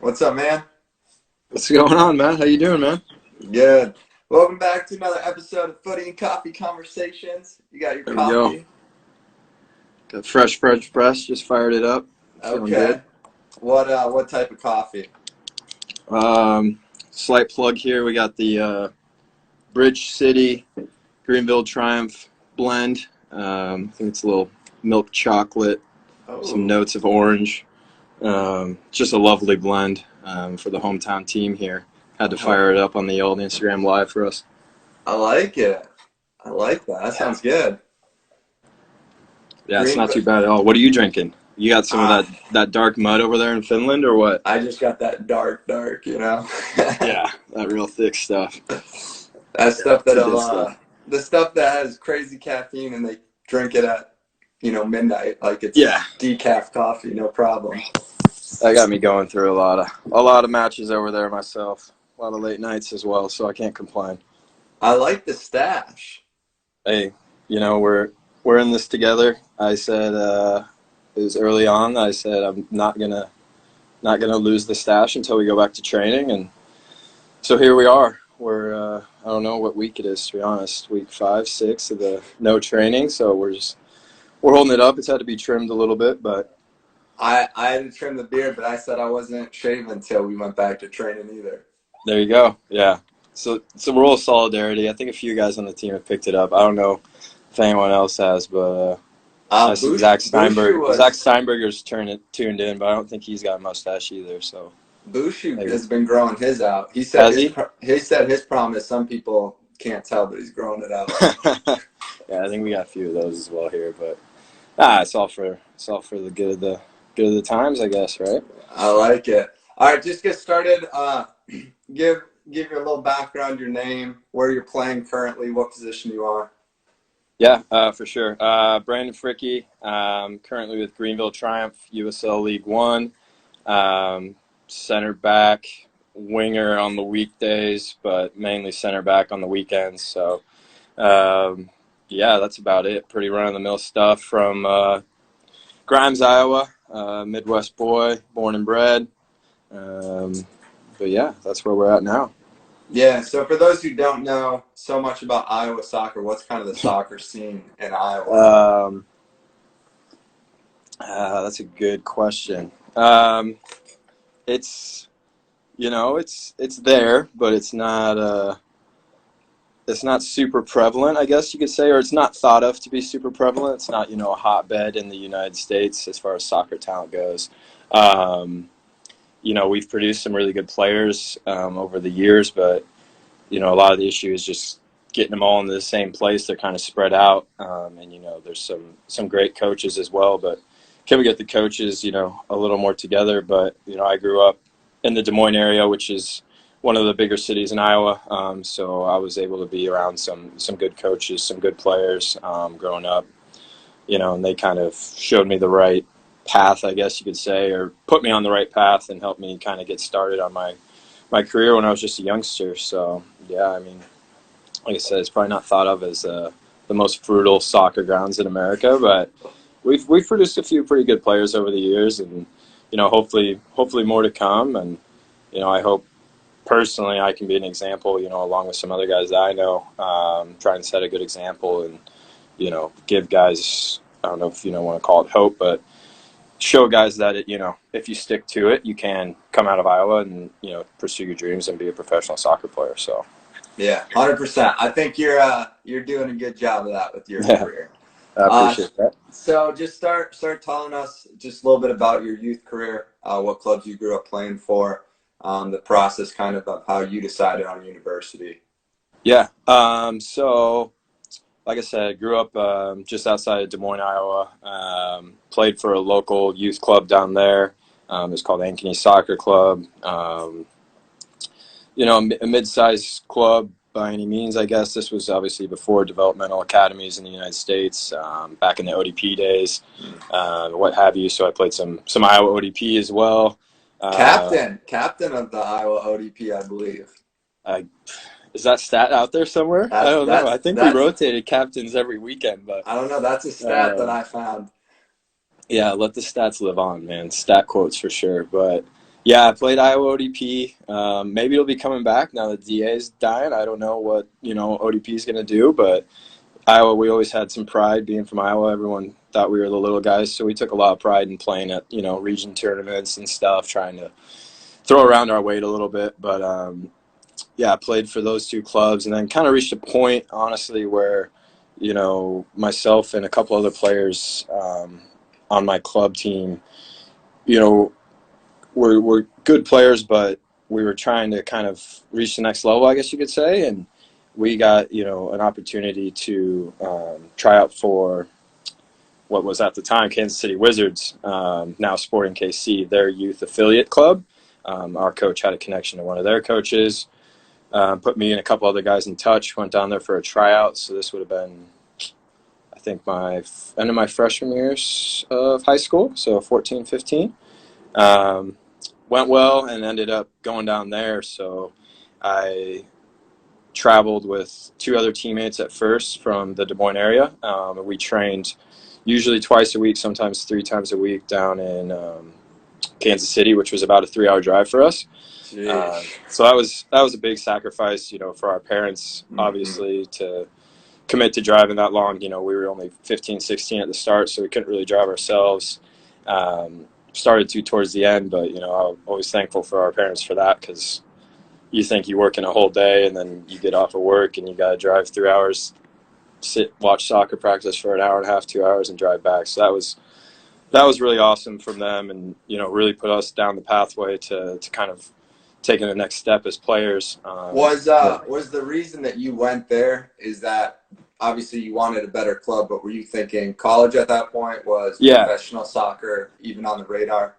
What's up, man? What's going on, man? How you doing, man? Good. Welcome back to another episode of Footy and Coffee Conversations. You got your There we go. coffee? Got fresh French press. Just fired it up. Feeling Okay. What type of coffee? good. Slight plug here. We got the Bridge City Greenville Triumph blend. I think it's a little milk chocolate, some Oh, notes of orange. Just a lovely blend for the hometown team here. Had to fire it up on the old Instagram Live for us. I like it. I like that. That sounds good. Yeah, it's not Greenville. too bad at all. What are you drinking? You got some of Ah, that dark mud over there in Finland, or what? I just got that dark, Yeah, that real thick stuff. That stuff It's a good stuff. the stuff that has crazy caffeine and they drink it at, midnight like it's Yeah, decaf coffee, no problem. that got me going through a lot of matches over there myself. A lot of late nights as well, so I can't complain. I like the stash. Hey, we're in this together. I said it was early on. I said I'm not gonna lose the stash until we go back to training, and so here we are. We're I don't know what week it is, to be honest. Week 5, 6 of the no training, so we're holding it up. It's had to be trimmed a little bit, but I had to trim the beard, but I said I wasn't shaving until we went back to training either. there you go. Yeah. So it's a rule of solidarity. I think a few guys on the team have picked it up. I don't know if anyone else has, but I see Bushu Zach was Steinberger's tuned in, but I don't think he's got a mustache either. So Bushu maybe. has been growing his out. Has he? He said his problem is some people can't tell, but he's growing it out. Yeah, I think we got a few of those as well here, but it's all for the good of the times, I guess, right? I like it. All right, just get started. Give your little background, your name, where you're playing currently, what position you are. Yeah, for sure. Brandon Fricke, currently with Greenville Triumph, USL League One. Center back, winger on the weekdays, but mainly center back on the weekends. So, yeah, that's about it. Pretty run-of-the-mill stuff from Grimes, Iowa, Midwest boy, born and bred. But yeah, that's where we're at now. Yeah, so for those who don't know so much about Iowa soccer, what's kind of the soccer scene in Iowa? That's a good question. It's it's there, but it's not super prevalent, I guess you could say, or it's not thought of to be super prevalent. It's not a hotbed in the United States as far as soccer talent goes. We've produced some really good players over the years, but a lot of the issue is just getting them all into the same place. They're kind of spread out, and there's some great coaches as well, but can we get the coaches a little more together? But I grew up in the Des Moines area, which is one of the bigger cities in Iowa, so I was able to be around some good coaches, some good players growing up, and they kind of showed me the right path, I guess you could say, or put me on the right path and helped me kind of get started on my career when I was just a youngster. So yeah, I mean, like I said, it's probably not thought of as the most fertile soccer grounds in America, but we've produced a few pretty good players over the years, and hopefully more to come. And I hope personally I can be an example, along with some other guys that I know, try and set a good example and give guys, I don't know if want to call it hope, but show guys that if you stick to it, you can come out of Iowa and pursue your dreams and be a professional soccer player. So Yeah, 100%. I think you're doing a good job of that with your yeah, career. I appreciate that. So just start telling us just a little bit about your youth career, what clubs you grew up playing for, the process kind of how you decided on university. Yeah. So like I said, I grew up just outside of Des Moines, Iowa. Played for a local youth club down there. It's called Ankeny Soccer Club. A mid-sized club by any means, I guess. This was obviously before developmental academies in the United States, back in the ODP days, what have you. So I played some Iowa ODP as well. Captain of the Iowa ODP, I believe. Is that stat out there somewhere? I don't know. I think we rotated captains every weekend, but I don't know. That's a stat that I found. Yeah, let the stats live on, man. Stat quotes for sure. But Yeah, I played Iowa ODP. Maybe it'll be coming back now that DA is dying. I don't know what, ODP is going to do, but Iowa, we always had some pride being from Iowa. Everyone thought we were the little guys, so we took a lot of pride in playing at, region tournaments and stuff, trying to throw around our weight a little bit. But, yeah, I played for those two clubs and then kind of reached a point, honestly, where, myself and a couple other players on my club team, you know, we're good players, but we were trying to kind of reach the next level, I guess you could say. And we got, an opportunity to try out for what was at the time Kansas City Wizards, now Sporting KC, their youth affiliate club. Our coach had a connection to one of their coaches, put me and a couple other guys in touch, went down there for a tryout. So this would have been, I think, my end of my freshman years of high school, so 14, 15. Went well and ended up going down there. So I traveled with two other teammates at first from the Des Moines area. We trained usually twice a week, sometimes 3 times a week down in Kansas City, which was about a 3-hour drive for us. So that was a big sacrifice, for our parents, obviously, to commit to driving that long. We were only 15, 16 at the start, so we couldn't really drive ourselves. Started to towards the end, but I'm always thankful for our parents for that, because you think you work in a whole day and then you get off of work and you got to drive 3 hours, watch soccer practice for an hour and a half, 2 hours, and drive back. So that was really awesome from them, and really put us down the pathway to kind of taking the next step as players. Was the reason that you went there is that obviously you wanted a better club, but were you thinking college at that point? Was professional soccer even on the radar?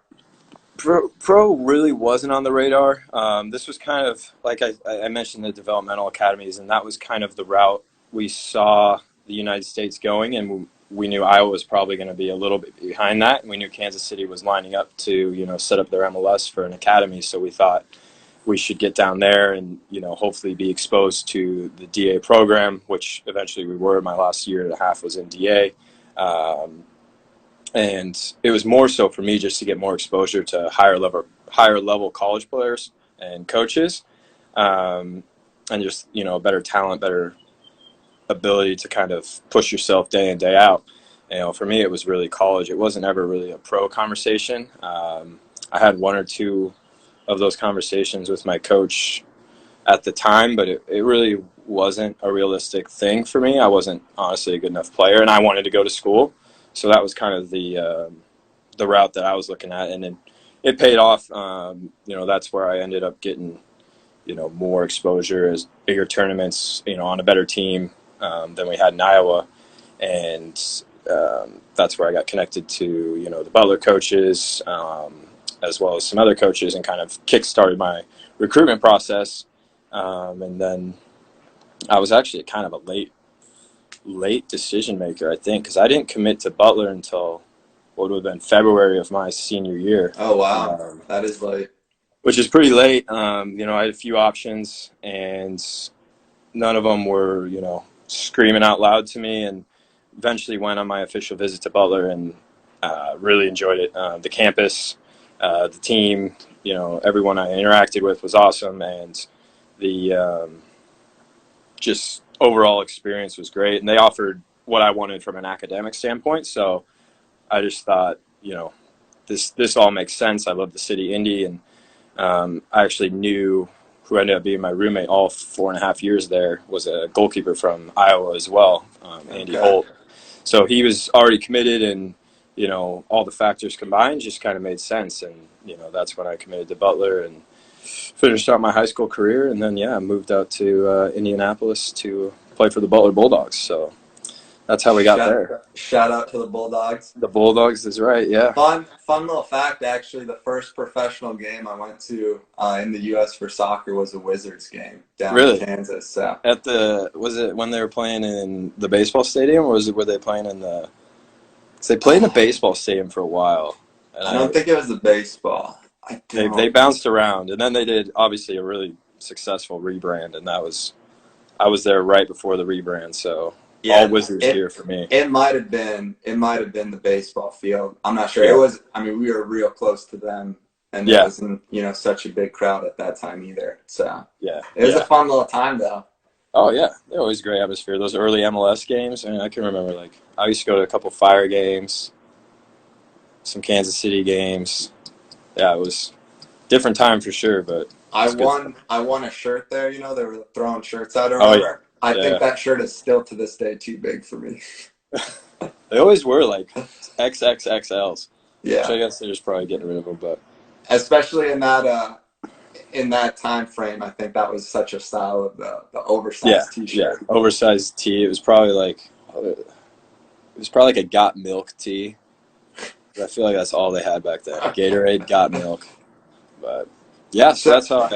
Pro really wasn't on the radar. This was kind of, like I mentioned, the developmental academies, and that was kind of the route we saw the United States going, and we knew Iowa was probably going to be a little bit behind that, and we knew Kansas City was lining up to, set up their MLS for an academy, so we thought we should get down there and, hopefully be exposed to the DA program, which eventually we were. My last year and a half was in DA. And it was more so for me just to get more exposure to higher level college players and coaches, and just, better talent, better ability to kind of push yourself day in, day out. For me, it was really college. It wasn't ever really a pro conversation. I had 1 or 2 of those conversations with my coach at the time, but it really wasn't a realistic thing for me. I wasn't honestly a good enough player, and I wanted to go to school. So that was kind of the route that I was looking at, and it paid off. That's where I ended up getting, more exposure as bigger tournaments, on a better team than we had in Iowa, and that's where I got connected to, the Butler coaches, as well as some other coaches, and kind of kick-started my recruitment process. And then I was actually kind of a late decision maker, I think, because I didn't commit to Butler until what would have been February of my senior year. Oh, wow. That is late. Which is pretty late. I had a few options, and none of them were, screaming out loud to me, and eventually went on my official visit to Butler and really enjoyed it. The campus, the team, everyone I interacted with was awesome, and the just overall experience was great, and they offered what I wanted from an academic standpoint. So I just thought, this all makes sense. I love the city, Indy, and I actually knew who ended up being my roommate all 4.5 years there was a goalkeeper from Iowa as well, Andy Holt. So he was already committed, and all the factors combined just kind of made sense, and that's when I committed to Butler and finished out my high school career, and then I moved out to Indianapolis to play for the Butler Bulldogs. So that's how we got there. Shout out to the Bulldogs. The Bulldogs is right, yeah. Fun little fact, actually, the first professional game I went to in the U.S. for soccer was a Wizards game down in Kansas. So. Was it when they were playing in the baseball stadium, or were they playing in the? Cause they played in the baseball stadium for a while. And I don't think it was the baseball. They bounced around, and then they did obviously a really successful rebrand, and I was there right before the rebrand, so all Wizards gear for me. It might have been the baseball field. I'm not sure. It was. I mean, we were real close to them and there wasn't, such a big crowd at that time either. So it was a fun little time though. Oh yeah, they're always great atmosphere. Those early MLS games, I can remember, like, I used to go to a couple Fire games, some Kansas City games. Yeah, it was different time for sure, but I won a shirt there. They were throwing shirts out around. Oh yeah. I think that shirt is still to this day too big for me. They always were like XXXLs. Yeah. Which I guess they're just probably getting rid of them, but especially in that time frame, I think that was such a style of the oversized T-shirt. Yeah, oversized tee. It was probably like a Got Milk tee. I feel like that's all they had back then. Gatorade, Got Milk. But yeah, so that's how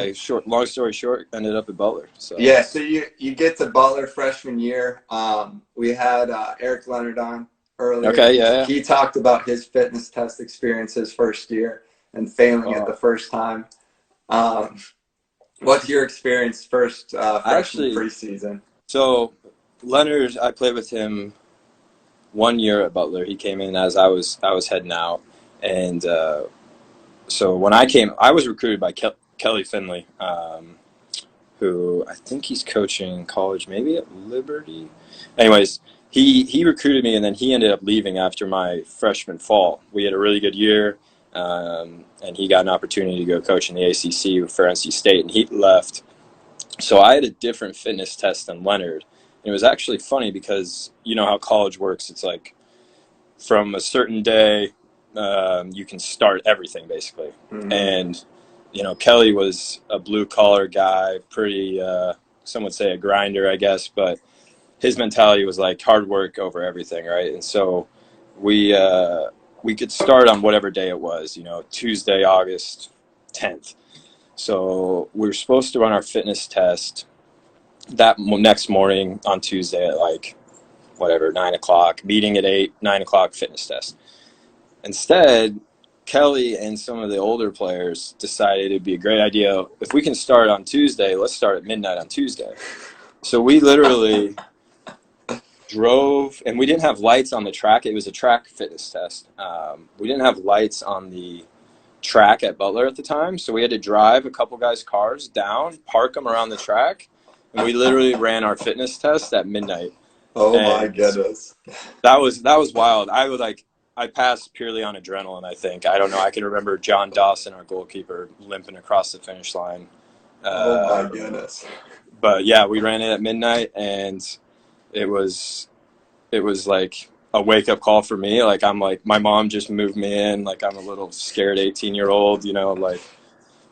long story short, ended up at Butler. So yeah, so you get to Butler freshman year. We had Eric Leonard on earlier. Okay, yeah. He talked about his fitness test experience his first year and failing it the first time. What's your experience freshman preseason? So Leonard, I played with him 1 year at Butler. He came in as I was heading out, and so when I came, I was recruited by Kelly Finley, who I think he's coaching college, maybe at Liberty. Anyways, he recruited me, and then he ended up leaving after my freshman fall. We had a really good year, and he got an opportunity to go coach in the ACC for NC State, and he left. So I had a different fitness test than Leonard. And it was actually funny because you know how college works. It's like from a certain day, you can start everything basically. Mm-hmm. And, Kelly was a blue-collar guy, pretty, some would say a grinder, I guess. But his mentality was like hard work over everything, right? And so we could start on whatever day it was, Tuesday, August 10th. So we were supposed to run our fitness test that next morning on Tuesday at 9 o'clock, meeting at 8, 9 o'clock fitness test. Instead, Kelly and some of the older players decided it'd be a great idea. If we can start on Tuesday, let's start at midnight on Tuesday. So we literally drove, and we didn't have lights on the track. It was a track fitness test. We didn't have lights on the track at Butler at the time, so we had to drive a couple guys' cars down, park them around the track, and we literally ran our fitness test at midnight. Oh my goodness. That was wild. I passed purely on adrenaline, I think. I don't know. I can remember John Dawson, our goalkeeper, limping across the finish line. Oh my goodness. But yeah, we ran it at midnight, and it was like a wake-up call for me. My mom just moved me in. I'm a little scared 18-year-old,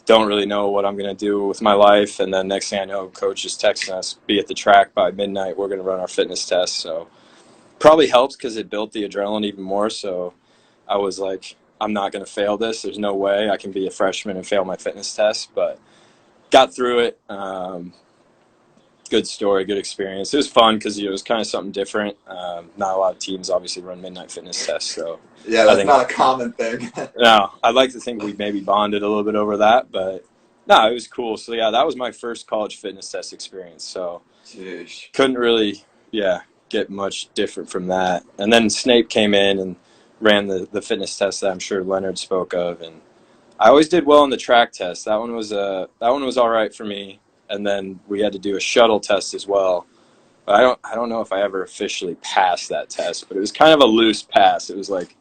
don't really know what I'm going to do with my life. And then next thing I know, coach is texting us, be at the track by midnight. We're going to run our fitness test. So probably helps because it built the adrenaline even more. So I was like, I'm not going to fail this. There's no way I can be a freshman and fail my fitness test. But got through it. Good story, good experience. It was fun because it was kind of something different. Not a lot of teams obviously run midnight fitness tests. So yeah, that's not a common thing. No, I'd like to think we maybe bonded a little bit over that, but no, it was cool. So yeah, that was my first college fitness test experience. So couldn't really, get much different from that. And then Snape came in and ran the fitness test that I'm sure Leonard spoke of, and I always did well on the track test. That one was all right for me. And then we had to do a shuttle test as well. But I don't know if I ever officially passed that test, but it was kind of a loose pass. It was like,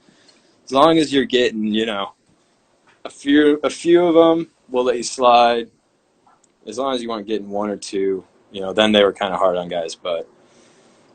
as long as you're getting, a few of them, we'll let you slide. As long as you weren't getting one or two, then they were kind of hard on guys. But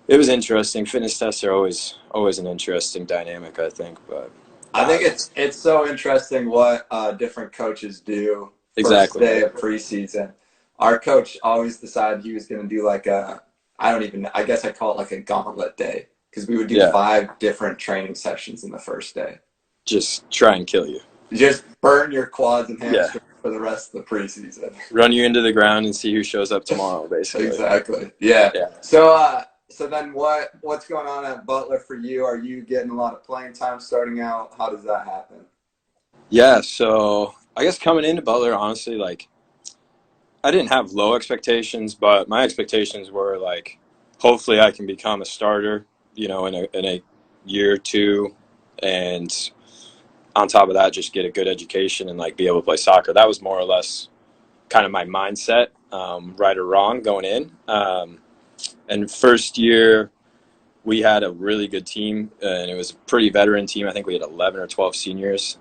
it was interesting. Fitness tests are always an interesting dynamic, I think. But I think it's so interesting what different coaches do exactly first day of preseason. Our coach always decided he was going to do I guess I call it a gauntlet day, because we would do 5 different training sessions in the first day. Just try and kill you. Just burn your quads and hamstrings for the rest of the preseason. Run you into the ground and see who shows up tomorrow, basically. Exactly. Yeah. So then what's going on at Butler for you? Are you getting a lot of playing time starting out? How does that happen? Yeah, so I guess coming into Butler, honestly, I didn't have low expectations, but my expectations were hopefully I can become a starter, in a year or two. And on top of that, just get a good education and like be able to play soccer. That was more or less kind of my mindset, right or wrong, going in. And first year, we had a really good team, and it was a pretty veteran team. I think we had 11 or 12 seniors,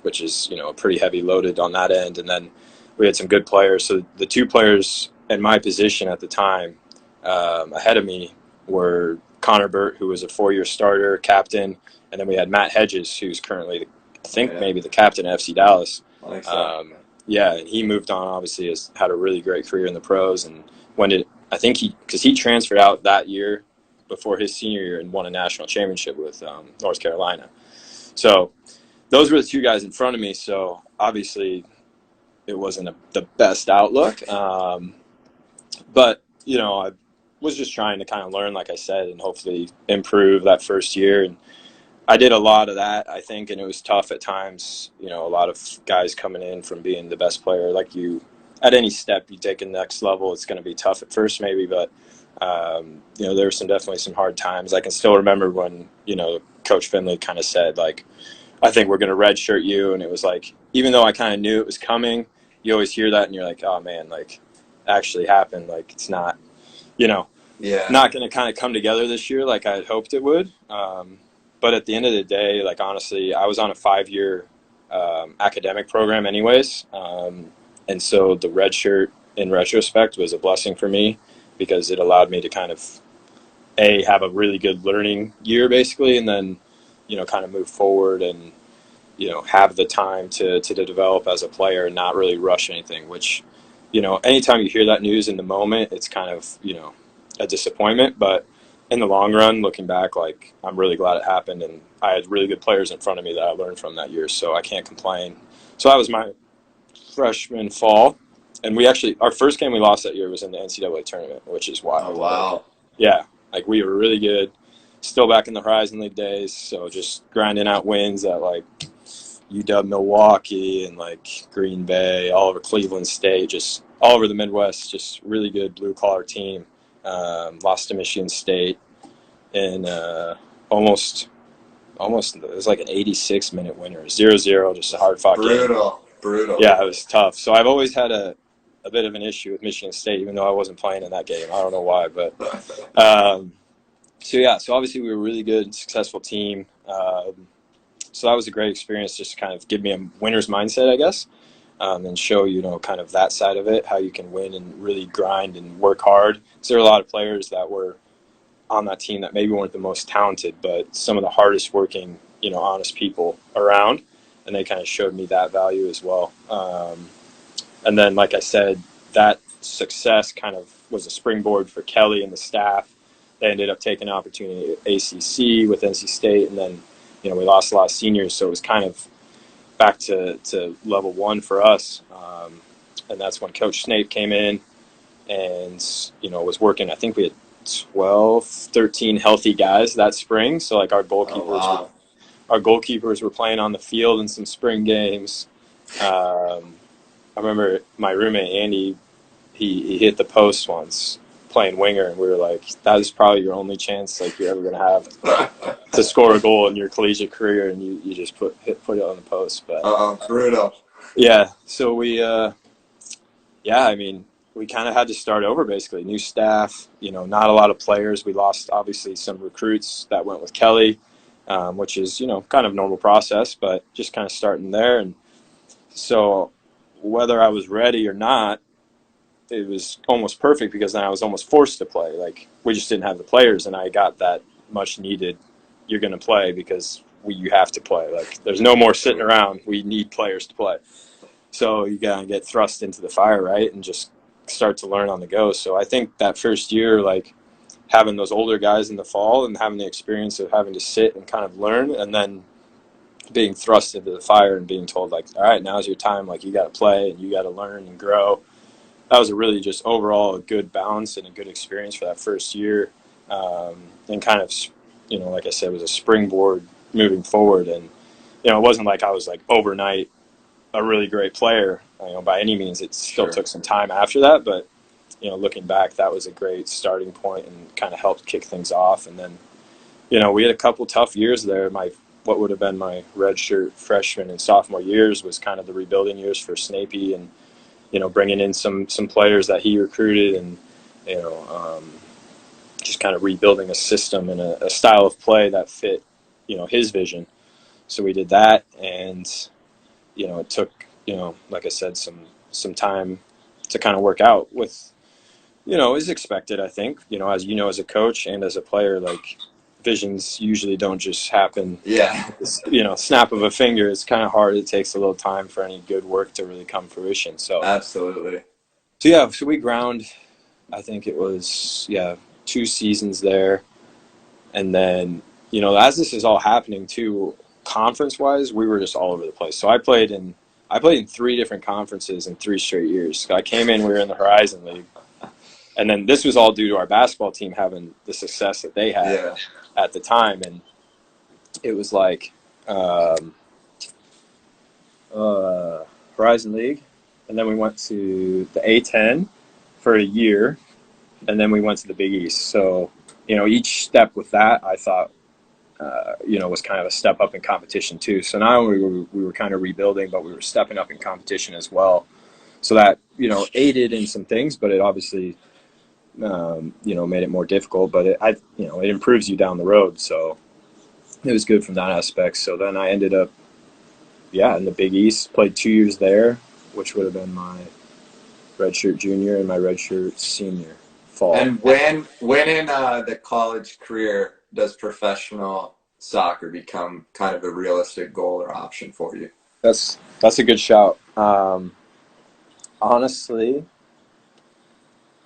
which is, pretty heavy loaded on that end. And then we had some good players. So the two players in my position at the time, ahead of me, were Connor Burt, who was a 4-year starter, captain, and then we had Matt Hedges, who's currently, maybe the captain at FC Dallas. Like so. Yeah, and he moved on, obviously, has had a really great career in the pros. And because he transferred out that year before his senior year and won a national championship with North Carolina. So those were the two guys in front of me. So obviously it wasn't the best outlook. But, I was just trying to kind of learn, like I said, and hopefully improve that first year. And I did a lot of that, I think, and it was tough at times. A lot of guys coming in from being the best player, like you, at any step you take the next level, it's going to be tough at first maybe, but there were definitely some hard times. I can still remember when, Coach Finley kind of said, like, I think we're going to redshirt you. And it was like, even though I kind of knew it was coming, you always hear that and you're like, oh man, like, actually happened. Like, it's not, not going to kind of come together this year like I had hoped it would. But at the end of the day, like, honestly, I was on a 5-year academic program anyways. And so the red shirt, in retrospect, was a blessing for me because it allowed me to kind of, have a really good learning year, basically, and then, kind of move forward and, have the time to develop as a player and not really rush anything, which, anytime you hear that news in the moment, it's kind of, a disappointment. But in the long run, looking back, like, I'm really glad it happened, and I had really good players in front of me that I learned from that year, so I can't complain. So that was my freshman fall, and our first game we lost that year was in the NCAA tournament, which is wild. Oh, wow. Yeah, like, we were really good, still back in the Horizon League days, so just grinding out wins at, like, UW Milwaukee and, like, Green Bay, all over Cleveland State, just all over the Midwest, just really good blue-collar team. Lost to Michigan State in almost it was like an 86-minute winner, 0-0, just a hard-fought game. Brutal. Yeah, it was tough. So I've always had a bit of an issue with Michigan State, even though I wasn't playing in that game. I don't know why, but so obviously we were a really good and successful team. So that was a great experience, just to kind of give me a winner's mindset, I guess, and show, kind of that side of it, how you can win and really grind and work hard. Because there were a lot of players that were on that team that maybe weren't the most talented, but some of the hardest working, honest people around, and they kind of showed me that value as well. And then, like I said, that success kind of was a springboard for Kelly and the staff. They ended up taking an opportunity at ACC with NC State, and then, we lost a lot of seniors, so it was kind of back to level one for us. And that's when Coach Snape came in and, was working. I think we had 12, 13 healthy guys that spring. So, like, our goalkeepers were playing on the field in some spring games. I remember my roommate, Andy, he hit the post once playing winger, and we were like, that is probably your only chance, like, you're ever going to have to score a goal in your collegiate career, and you just put it on the post. But brutal. Yeah, so we kind of had to start over, basically. New staff, not a lot of players. We lost, obviously, some recruits that went with Kelly, which is, kind of normal process, but just kind of starting there. And so whether I was ready or not, it was almost perfect, because then I was almost forced to play. Like, we just didn't have the players, and I got that much needed, you're going to play because you have to play. Like, there's no more sitting around. We need players to play. So you got to get thrust into the fire, right, and just start to learn on the go. So I think that first year, like, having those older guys in the fall and having the experience of having to sit and kind of learn, and then being thrust into the fire and being told, like, all right, now's your time. Like, you got to play and you got to learn and grow. That was a really just overall a good balance and a good experience for that first year. And kind of, like I said, it was a springboard moving forward. And, it wasn't like I was, like, overnight a really great player, by any means. It still took some time after that, but, looking back, that was a great starting point and kind of helped kick things off. And then, we had a couple tough years there. My what would have been my redshirt freshman and sophomore years was kind of the rebuilding years for Snapey, and bringing in some players that he recruited, and just kind of rebuilding a system and a style of play that fit his vision. So we did that, and it took like I said, some time to kind of work out with is expected. I think as as a coach and as a player, like, visions usually don't just happen. Yeah. Snap of a finger. It's kind of hard. It takes a little time for any good work to really come fruition. So absolutely. So we ground, I think it was 2 seasons there, and then as this is all happening too, conference wise, we were just all over the place. So I played in 3 different conferences in 3 straight years. So I came in, we were in the Horizon League. And then this was all due to our basketball team having the success that they had at the time. And it was like Horizon League. And then we went to the A10 for a year. And then we went to the Big East. So, each step with that, I thought, was kind of a step up in competition too. So not only we were kind of rebuilding, but we were stepping up in competition as well. So that, aided in some things, but it obviously made it more difficult, but it improves you down the road. So it was good from that aspect. So then I ended up, in the Big East, played 2 years there, which would have been my redshirt junior and my redshirt senior fall. And when in the college career does professional soccer become kind of a realistic goal or option for you? That's a good shout. Honestly,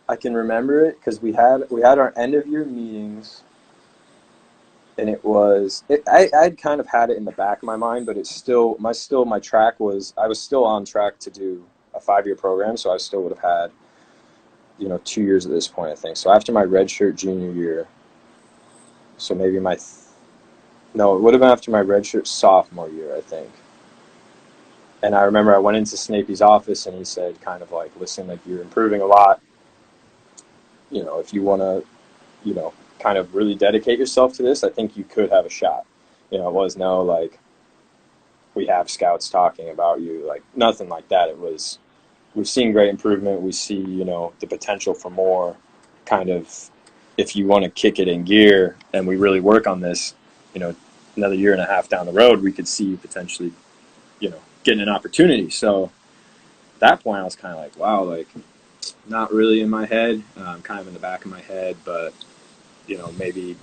I can remember it because we had our end of year meetings, and I'd kind of had it in the back of my mind, but my track was, I was still on track to do a 5-year program, so I still would have had 2 years at this point, I think. So after my redshirt junior year, so maybe it would have been after my redshirt sophomore year, I think. And I remember I went into Snapey's office, and he said kind of like, listen, like, you're improving a lot. If you want to, kind of really dedicate yourself to this, I think you could have a shot. It was no, like, we have scouts talking about you, like, nothing like that. It was, we've seen great improvement. We see, the potential for more. Kind of, if you want to kick it in gear and we really work on this, another year and a half down the road, we could see you potentially, getting an opportunity. So at that point, I was kind of like, wow, like, not really in my head, kind of in the back of my head, but, maybe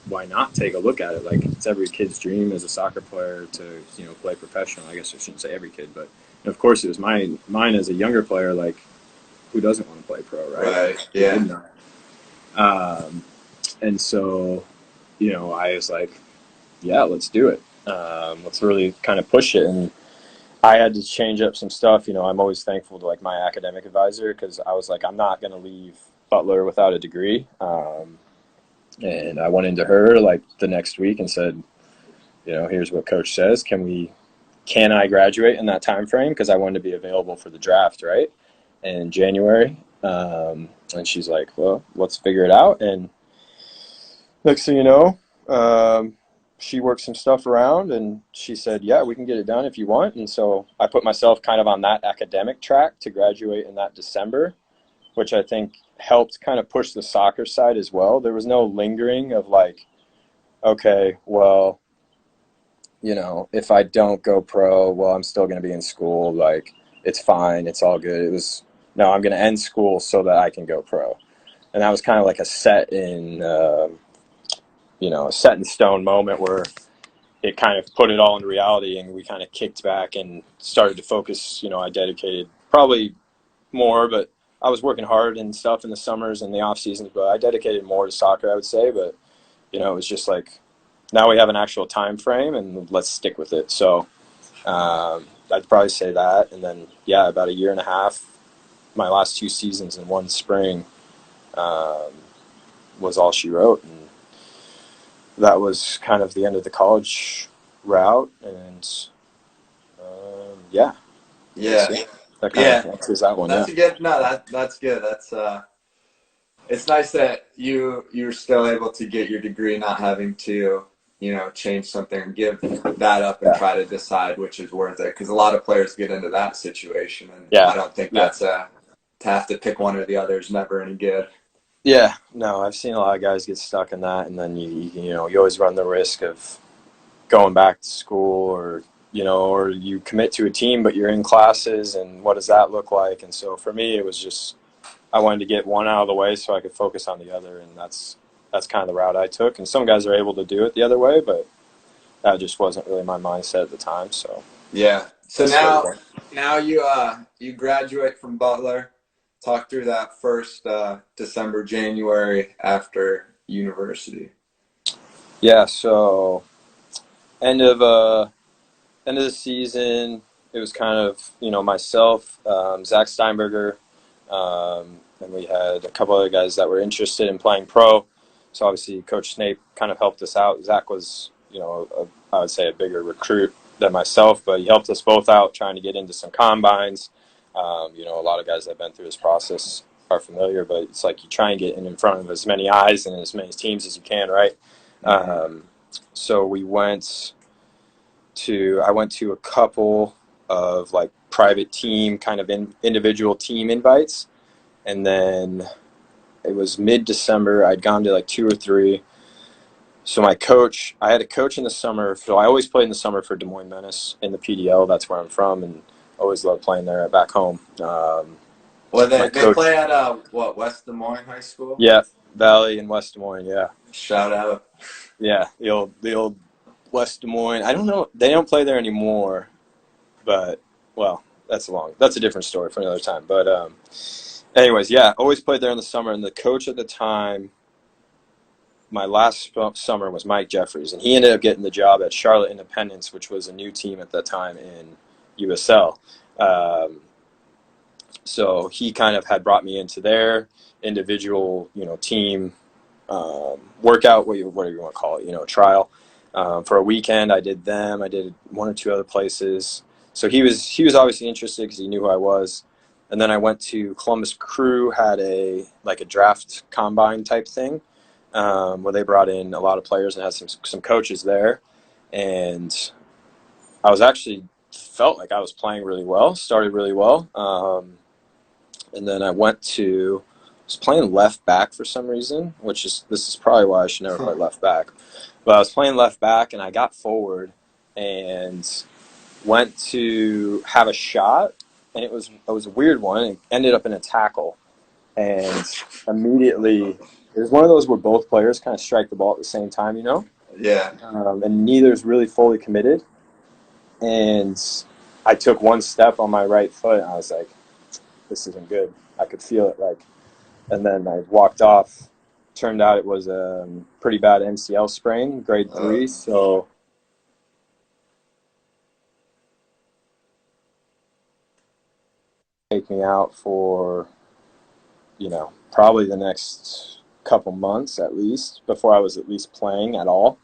why not take a look at it? Like, it's every kid's dream as a soccer player to, play professional. I guess I shouldn't say every kid, but of course it was mine as a younger player. Like, who doesn't want to play pro, right? Right, yeah. And so, I was like, yeah, let's do it. Let's really kind of push it. And I had to change up some stuff. I'm always thankful to, like, my academic advisor, because I was like, I'm not going to leave Butler without a degree. And I went into her, like, the next week and said, here's what coach says. Can I graduate in that time frame? Because I wanted to be available for the draft, right, in January. And she's like, well, let's figure it out. And next thing you know, she worked some stuff around, and she said, yeah, we can get it done if you want. And so I put myself kind of on that academic track to graduate in that December, which I think helped kind of push the soccer side as well. There was no lingering of like, okay, well, if I don't go pro, well, I'm still going to be in school. Like, it's fine. It's all good. It was, no, I'm going to end school so that I can go pro. And that was kind of like a set in stone moment where it kind of put it all into reality, and we kind of kicked back and started to focus. I dedicated probably more, but I was working hard and stuff in the summers and the off seasons, but I dedicated more to soccer, I would say. But, it was just like, now we have an actual time frame, and let's stick with it. So I'd probably say that. And then, about a year and a half, my last 2 seasons in one spring was all she wrote. And that was kind of the end of the college route. And, Yeah. That kind of answers that one. That's that's good. That's it's nice that you're still able to get your degree, not having to change something and give that up and try to decide which is worth it. Because a lot of players get into that situation, and I don't think that's to have to pick one or the other is never any good. Yeah, no, I've seen a lot of guys get stuck in that, and then you always run the risk of going back to school, or you commit to a team but you're in classes, and what does that look like? And so for me, it was just I wanted to get one out of the way so I could focus on the other, and that's kind of the route I took. And some guys are able to do it the other way, but that just wasn't really my mindset at the time. So yeah. So now you graduate from Butler. Talk through that first December, January after university. Yeah. So end of the season, it was kind of myself, Zach Steinberger, and we had a couple other guys that were interested in playing pro. So obviously, Coach Snape kind of helped us out. Zach was I would say a bigger recruit than myself, but he helped us both out trying to get into some combines. A lot of guys that have been through this process are familiar, but it's like you try and get in front of as many eyes and as many teams as you can, right? So I went to a couple of like private team kind of individual team invites, and then it was mid-December. I'd gone to like 2 or 3. So I had a coach in the summer. So I always played in the summer for Des Moines Menace in the PDL. That's where I'm from, and always loved playing there back home. They play at West Des Moines High School? Yeah, Valley in West Des Moines. Yeah. Shout out. Yeah, the old West Des Moines. I don't know. They don't play there anymore, but that's a different story for another time. But anyways, yeah, always played there in the summer, and the coach at the time, my last summer, was Mike Jeffries, and he ended up getting the job at Charlotte Independence, which was a new team at that time in USL. So he kind of had brought me into their individual, team workout, whatever you want to call it, trial. For a weekend, I did them. I did 1 or 2 other places. So he was obviously interested because he knew who I was. And then I went to Columbus Crew, had a draft combine type thing, where they brought in a lot of players and had some coaches there. And I was actually felt like I was playing really well, started really well. And then I was playing left back for some reason, this is probably why I should never play left back. But I was playing left back, and I got forward and went to have a shot, and it was a weird one. It ended up in a tackle, and immediately it was one of those where both players kind of strike the ball at the same time, Yeah. And neither's really fully committed. And I took one step on my right foot, and I was like, this isn't good. I could feel it, and then I walked off. Turned out it was a pretty bad MCL sprain, grade 3. So take me out for, probably the next couple months at least before I was at least playing at all.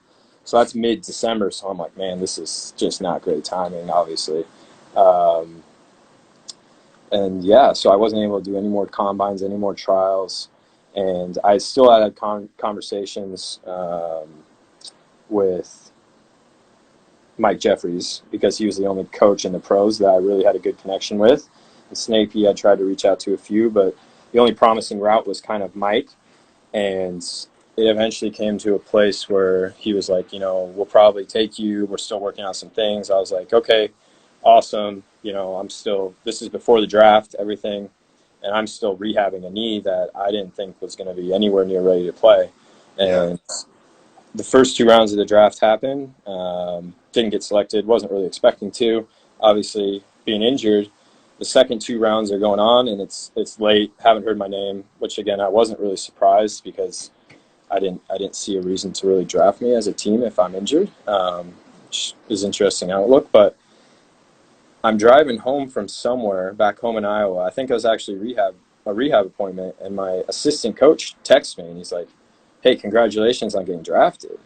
So that's mid-December. So I'm like, man, this is just not great timing, obviously. And yeah, so I wasn't able to do any more combines, any more trials. And I still had conversations with Mike Jeffries because he was the only coach in the pros that I really had a good connection with. And Snapey, I tried to reach out to a few, but the only promising route was kind of Mike. And it eventually came to a place where he was like, we'll probably take you. We're still working on some things. I was like, okay, awesome. This is before the draft, everything. And I'm still rehabbing a knee that I didn't think was going to be anywhere near ready to play. And the first 2 rounds of the draft happened. Didn't get selected. Wasn't really expecting to. Obviously, being injured, the second 2 rounds are going on, and it's late. Haven't heard my name, which again I wasn't really surprised because I didn't see a reason to really draft me as a team if I'm injured, which is interesting outlook. But I'm driving home from somewhere back home in Iowa. I think I was actually a rehab appointment, and my assistant coach texts me, and he's like, hey, congratulations on getting drafted.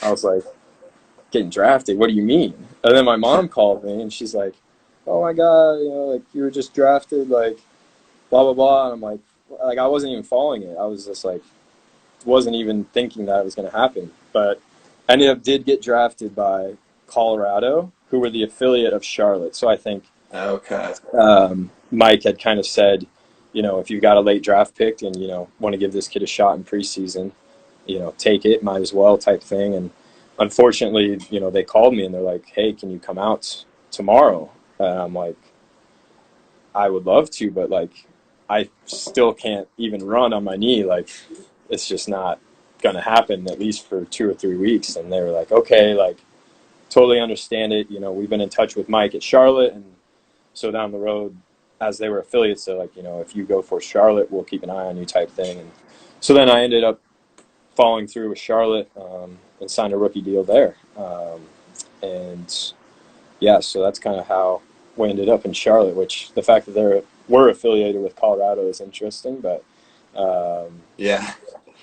I was like, getting drafted? What do you mean? And then my mom called me, and she's like, oh my God, you were just drafted, blah, blah, blah. And I'm like, I wasn't even following it. I was just wasn't even thinking that it was going to happen. But did get drafted by Colorado, who were the affiliate of Charlotte. So I think Okay. Mike had kind of said, if you've got a late draft pick and, want to give this kid a shot in preseason, take it, might as well type thing. And unfortunately, they called me and they're like, hey, can you come out tomorrow? And I'm like, I would love to, but like, I still can't even run on my knee. Like, it's just not going to happen, at least for 2 or 3 weeks. And they were like, okay, like, totally understand it. We've been in touch with Mike at Charlotte. And so down the road, as they were affiliates, they're like, if you go for Charlotte, we'll keep an eye on you type thing. And so then I ended up following through with Charlotte and signed a rookie deal there. And yeah, so that's kind of how we ended up in Charlotte, which the fact that they were affiliated with Colorado is interesting. But, yeah,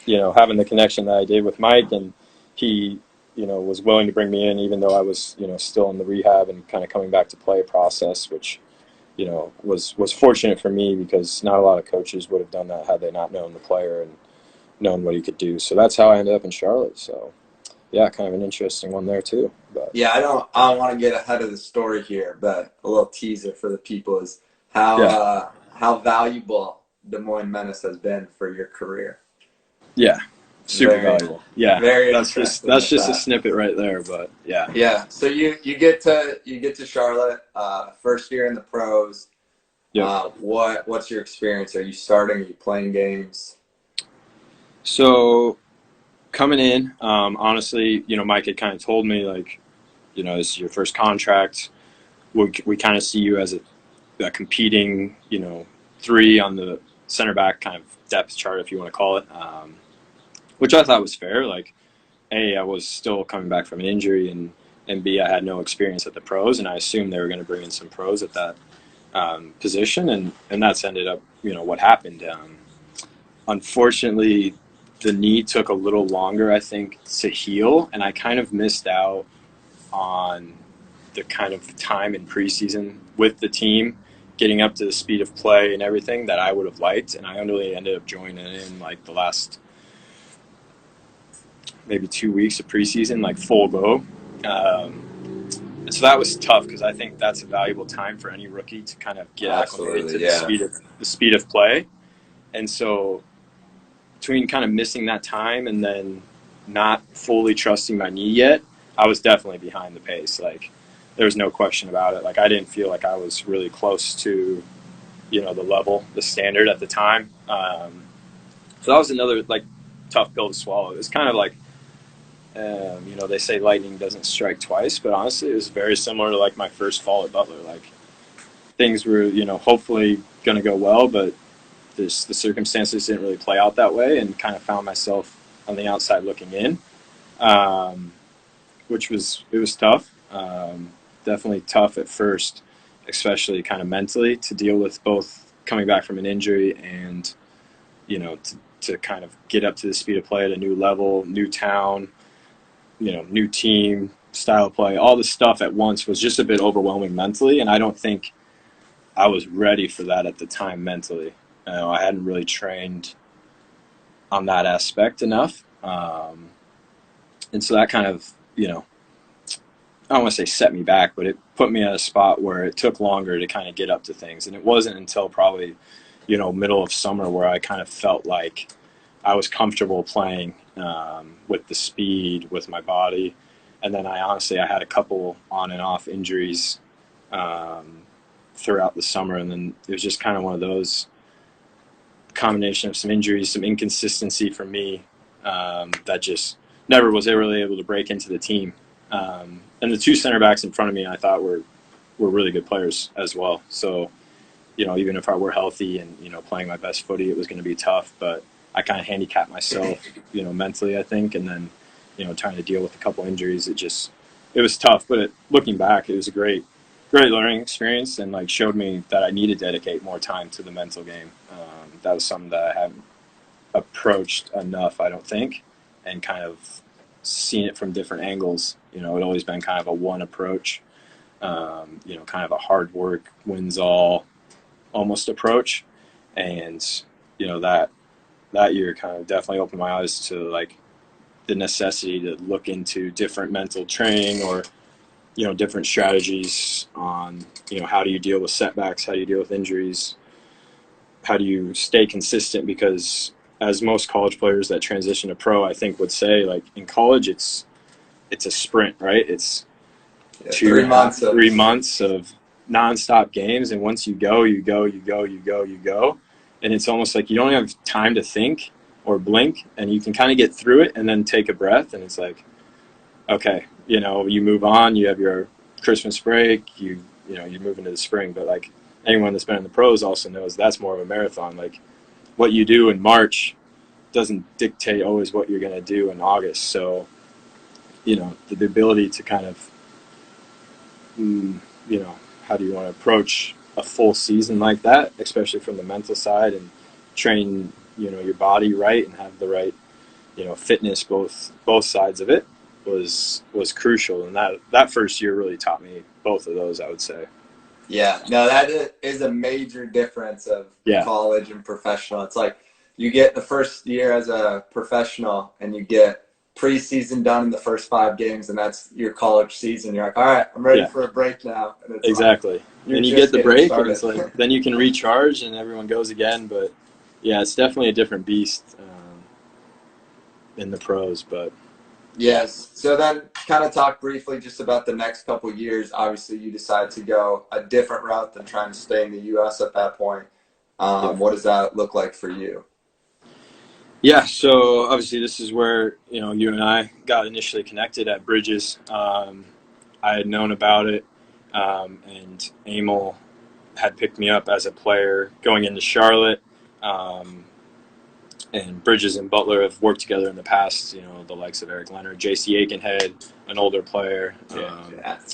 having the connection that I did with Mike, and he, was willing to bring me in, even though I was, still in the rehab and kind of coming back to play process, which, was fortunate for me because not a lot of coaches would have done that had they not known the player and known what he could do. So that's how I ended up in Charlotte. So yeah, kind of an interesting one there too. But yeah, I don't want to get ahead of the story here, but a little teaser for the people is how valuable Des Moines Menace has been for your career. Yeah, super valuable. Yeah, that's just a snippet right there. But yeah. Yeah. So you get to Charlotte, first year in the pros. Yeah. What's your experience? Are you starting? Are you playing games? So coming in, honestly, Mike had kind of told me, like, this is your first contract. We kind of see you as a competing, 3 on the center back kind of depth chart, if you want to call it, which I thought was fair. Like, A, I was still coming back from an injury, and B, I had no experience at the pros, and I assumed they were going to bring in some pros at that position, and that's ended up, what happened. Unfortunately, the knee took a little longer, I think, to heal, and I kind of missed out on the kind of time in preseason with the team, getting up to the speed of play and everything that I would have liked, and I only ended up joining in like the last maybe 2 weeks of preseason, like full go. And so that was tough because I think that's a valuable time for any rookie to kind of get acclimated to the speed of play. And so between kind of missing that time and then not fully trusting my knee yet, I was definitely behind the pace. Like, there was no question about it. Like, I didn't feel like I was really close to, the level, the standard at the time. So that was another, like, tough pill to swallow. It was kind of like, they say lightning doesn't strike twice, but honestly, it was very similar to, like, my first fall at Butler. Like, things were, hopefully going to go well, but the circumstances didn't really play out that way, and kind of found myself on the outside looking in, which was tough. Definitely tough at first, especially kind of mentally, to deal with both coming back from an injury and, to kind of get up to the speed of play at a new level, new town, new team, style of play, all this stuff at once was just a bit overwhelming mentally, and I don't think I was ready for that at the time mentally. I hadn't really trained on that aspect enough. And so that kind of, I don't want to say set me back, but it put me at a spot where it took longer to kind of get up to things. And it wasn't until probably, middle of summer where I kind of felt like I was comfortable playing with the speed, with my body. And then I had a couple on and off injuries throughout the summer. And then it was just kind of one of those combination of some injuries, some inconsistency for me that just never was really able to break into the team. And the 2 center backs in front of me, I thought were really good players as well. So, even if I were healthy and, playing my best footy, it was going to be tough, but I kind of handicapped myself, mentally, I think. And then, trying to deal with a couple injuries, it was tough, but looking back, it was a great learning experience, and like showed me that I need to dedicate more time to the mental game. That was something that I hadn't approached enough, I don't think, and kind of seen it from different angles. It always been kind of a one approach, kind of a hard work wins all almost approach. And, that year kind of definitely opened my eyes to like the necessity to look into different mental training or, different strategies on, how do you deal with setbacks? How do you deal with injuries? How do you stay consistent? Because as most college players that transition to pro, I think would say, like, in college, it's a sprint, right? It's 3 months of nonstop games. And once you go, you go. And it's almost like you don't have time to think or blink, and you can kind of get through it and then take a breath. And it's like, okay, you move on, you have your Christmas break, you move into the spring. But like anyone that's been in the pros also knows that's more of a marathon. Like what you do in March doesn't dictate always what you're going to do in August. So, the ability to kind of, how do you want to approach a full season like that, especially from the mental side, and train, your body right and have the right, fitness, both sides of it was crucial. And that first year really taught me both of those, I would say. Yeah, no, that is a major difference of college and professional. It's like you get the first year as a professional and you get preseason done in the first 5 games, and that's your college season. You're like, all right, I'm ready for a break now. And it's exactly. Like, and you get the break, and it's like then you can recharge and everyone goes again. But yeah, it's definitely a different beast in the pros. But yes. So then kind of talk briefly just about the next couple of years. Obviously, you decide to go a different route than trying to stay in the U.S. at that point. What does that look like for you? Yeah, so obviously this is where, you and I got initially connected at Bridges. I had known about it, and Emil had picked me up as a player going into Charlotte. And Bridges and Butler have worked together in the past, the likes of Eric Leonard, J.C. Aikenhead, an older player.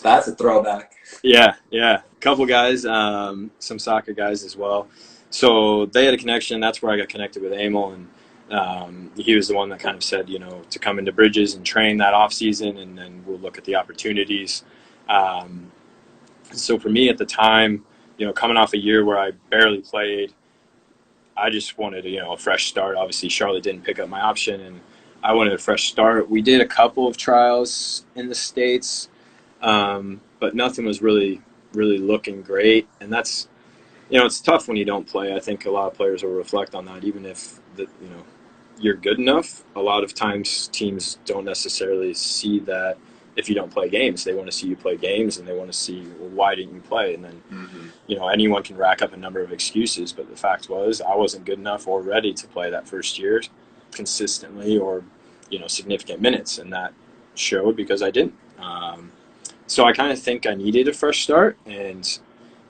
That's a throwback. Yeah, a couple guys, some soccer guys as well. So they had a connection. That's where I got connected with Emil, and he was the one that kind of said, to come into Bridges and train that off season, and then we'll look at the opportunities. So for me at the time, coming off a year where I barely played, I just wanted, a fresh start. Obviously, Charlotte didn't pick up my option, and I wanted a fresh start. We did a couple of trials in the States, but nothing was really looking great. And that's, it's tough when you don't play. I think a lot of players will reflect on that, even if you're good enough. A lot of times teams don't necessarily see that if you don't play games. They want to see you play games, and they want to see, well, why didn't you play? And then, anyone can rack up a number of excuses, but the fact was I wasn't good enough or ready to play that first year consistently or, significant minutes, and that showed because I didn't. So I kind of think I needed a fresh start, and,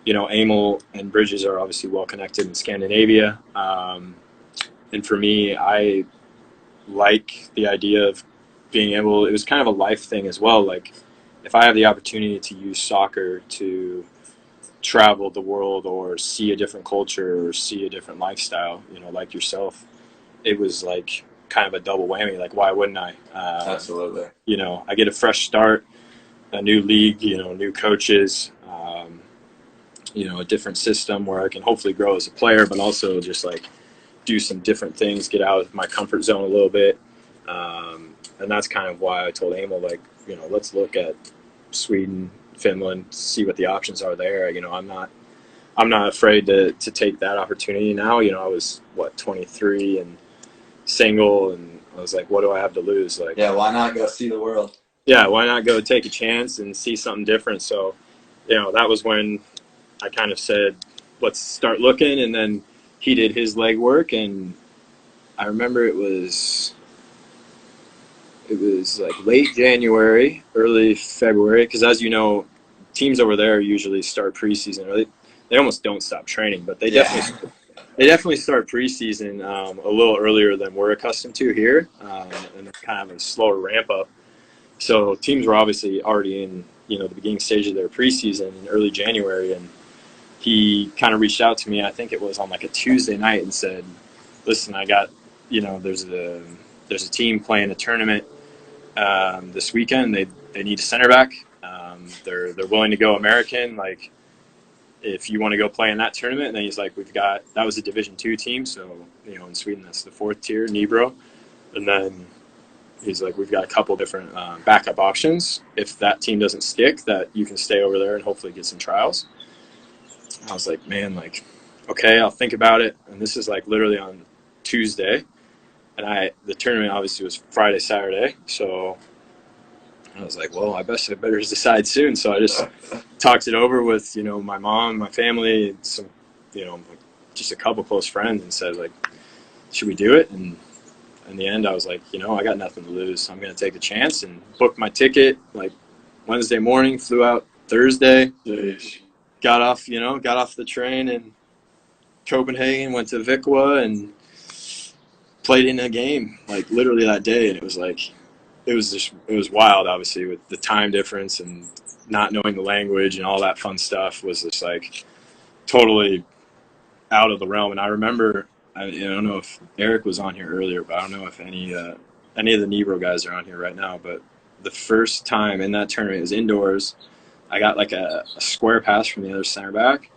Emil and Bridges are obviously well connected in Scandinavia. And for me, I like the idea of being able, it was kind of a life thing as well. Like if I have the opportunity to use soccer to travel the world or see a different culture or see a different lifestyle, like yourself, it was like kind of a double whammy. Like, why wouldn't I? Absolutely. I get a fresh start, a new league, new coaches, a different system where I can hopefully grow as a player, but also just like do some different things, get out of my comfort zone a little bit. And that's kind of why I told Emil, like, let's look at Sweden, Finland, see what the options are there. I'm not afraid to take that opportunity now. I was 23 and single, and I was like, what do I have to lose? Like, yeah, why not go see the world? Yeah, why not go take a chance and see something different? So, that was when I kind of said, let's start looking. And then he did his legwork, and I remember it was like late January, early February, because as you know, teams over there usually start preseason, or they almost don't stop training, but they definitely start preseason a little earlier than we're accustomed to here, and kind of a slower ramp up. So teams were obviously already in the beginning stage of their preseason in early January, and he kind of reached out to me. I think it was on like a Tuesday night, and said, "Listen, I got there's a team playing a tournament this weekend. They need a center back. They're willing to go American. Like, if you want to go play in that tournament." And then he's like, that was a Division II team, so in Sweden that's the 4th tier, Nybro. And then he's like, we've got a couple different backup options. If that team doesn't stick, that you can stay over there and hopefully get some trials. I was like, man, like, okay, I'll think about it. And this is like literally on Tuesday. And the tournament obviously was Friday, Saturday. So I was like, well, I better decide soon. So I just talked it over with, my mom, my family, some, just a couple close friends, and said, like, should we do it? And in the end, I was like, I got nothing to lose. So I'm going to take a chance and booked my ticket like Wednesday morning, flew out Thursday, got off the train in Copenhagen, went to Vikwa and played in a game like literally that day. And it was like, it was wild, obviously, with the time difference and not knowing the language and all that fun stuff was just like totally out of the realm. And I remember, I don't know if Eric was on here earlier, but I don't know if any of the Nebro guys are on here right now. But the first time in that tournament, it was indoors. I got like a square pass from the other center back,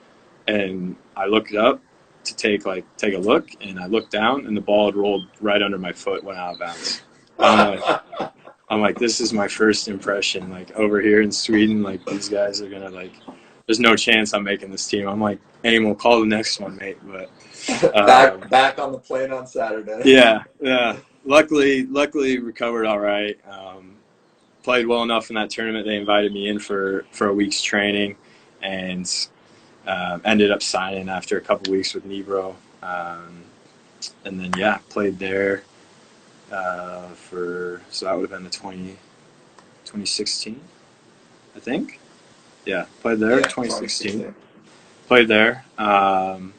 and I looked up to take a look, and I looked down, and the ball had rolled right under my foot, went out of bounds. I'm like, this is my first impression, like over here in Sweden, like these guys are gonna like, there's no chance I'm making this team. I'm like, aim, we'll call the next one, mate. But back on the plane on Saturday. Yeah. Luckily recovered all right. Played well enough in that tournament. They invited me in for a week's training, and ended up signing after a couple weeks with Nebro. And then played there so that would have been the 2016, I think. Yeah, played there 2016. Played there. And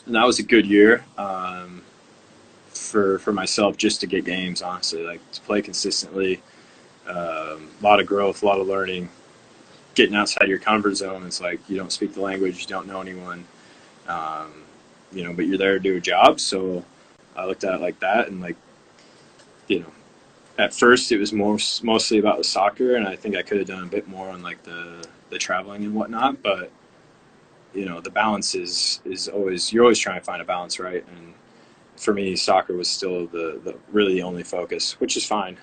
that was a good year for myself, just to get games, honestly, like to play consistently. A lot of growth, a lot of learning, getting outside your comfort zone. It's like you don't speak the language, you don't know anyone, but you're there to do a job. So I looked at it like that, and like, at first it was mostly about the soccer, and I think I could have done a bit more on like the traveling and whatnot. But the balance is always, you're always trying to find a balance, right? And for me, soccer was still the really the only focus, which is fine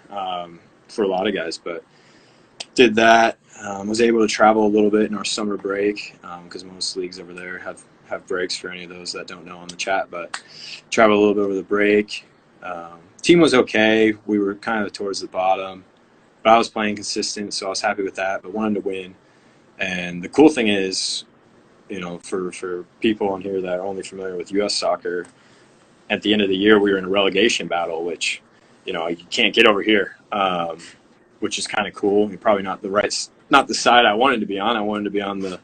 for a lot of guys. But did that, was able to travel a little bit in our summer break, because most leagues over there have breaks, for any of those that don't know on the chat. But travel a little bit over the break. Team was okay. We were kind of towards the bottom, but I was playing consistent, so I was happy with that, but wanted to win. And the cool thing is, for people on here that are only familiar with U.S. soccer, at the end of the year, we were in a relegation battle, which, you can't get over here, which is kind of cool. You're probably not the side I wanted to be on. I wanted to be on the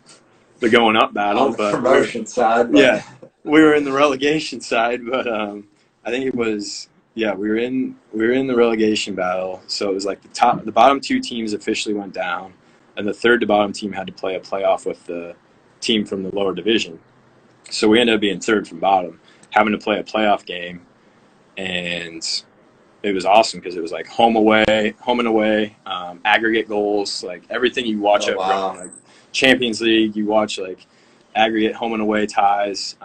going up battle, on the but promotion side. But. Yeah, we were in the relegation side, but I think it was, we were in the relegation battle. So it was like the bottom two teams officially went down, and the third to bottom team had to play a playoff with the team from the lower division. So we ended up being third from bottom, having to play a playoff game, and it was awesome because it was like home and away, aggregate goals, like everything you watch growing, like Champions League, you watch like aggregate home and away ties.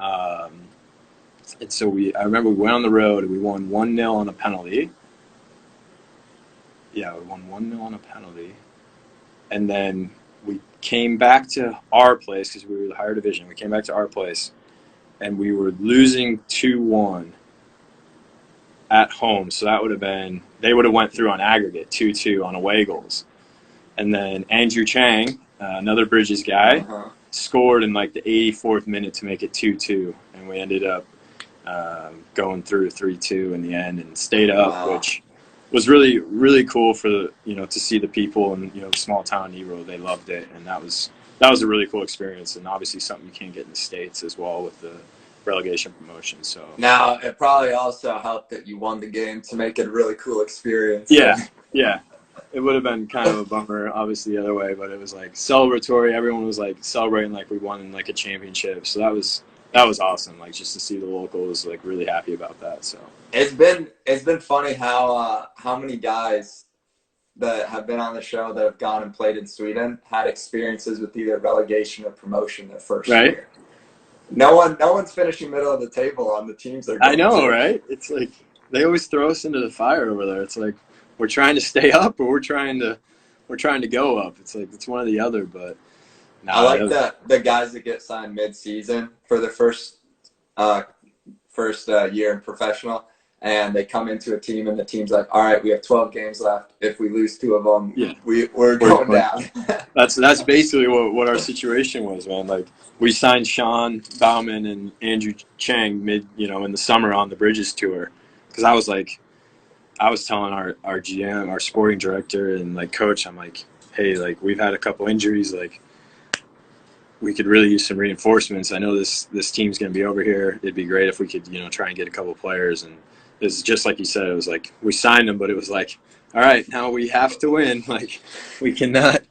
And so I remember we went on the road and we won 1-0 on a penalty. Yeah, we won 1-0 on a penalty. And then we came back to our place because we were the higher division. We came back to our place and we were losing 2-1 at home. So that would have been, they would have went through on aggregate 2-2 on away goals. And then Andrew Chang, another Bridges guy, scored in like the 84th minute to make it 2-2. And we ended up going through 3-2 in the end and stayed up, which was really, really cool for to see the people in the small town Nero. They loved it, and that was a really cool experience, and obviously something you can't get in the States as well with the relegation promotion. So now it probably also helped that you won the game to make it a really cool experience. Yeah. It would have been kind of a bummer, obviously, the other way, but it was like celebratory. Everyone was like celebrating like we won like a championship. So that was awesome. Like just to see the locals like really happy about that. So it's been funny how many guys that have been on the show that have gone and played in Sweden had experiences with either relegation or promotion their first year. No one's finishing middle of the table on the teams they're going I know, to. right? It's like they always throw us into the fire over there. It's like we're trying to stay up or we're trying to go up. It's like it's one or the other. But I like the guys that get signed mid-season for their first year in professional, and they come into a team and the team's like, all right, we have 12 games left. If we lose 2 of them, we're going down. That's basically what our situation was, man. Like we signed Sean Bauman and Andrew Chang in the summer on the Bridges tour, because I was telling our GM, our sporting director, and like coach, I'm like, hey, like we've had a couple injuries, like we could really use some reinforcements. I know this team's going to be over here. It'd be great if we could, try and get a couple players. And it's just like you said, it was like we signed them, but it was like, all right, now we have to win. Like we cannot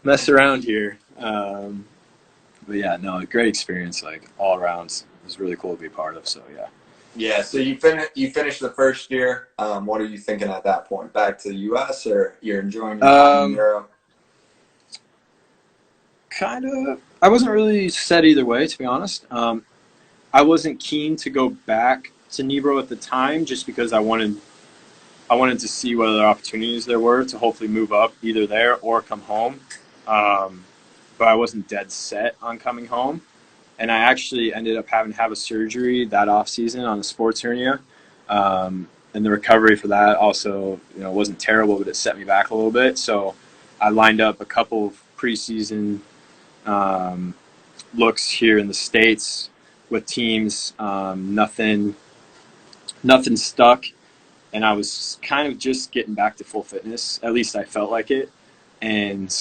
mess around here. But yeah, no, a great experience, like all around. It was really cool to be part of. So yeah. Yeah. So you finished the first year. What are you thinking at that point? Back to the U.S. or you're enjoying your time in Europe? Kind of. I wasn't really set either way, to be honest. I wasn't keen to go back to Nybro at the time, just because I wanted to see what other opportunities there were to hopefully move up either there or come home. But I wasn't dead set on coming home, and I actually ended up having to have a surgery that off season on a sports hernia. And the recovery for that also, wasn't terrible, but it set me back a little bit. So I lined up a couple of preseason looks here in the States with teams. Nothing stuck, and I was kind of just getting back to full fitness. At least I felt like it, and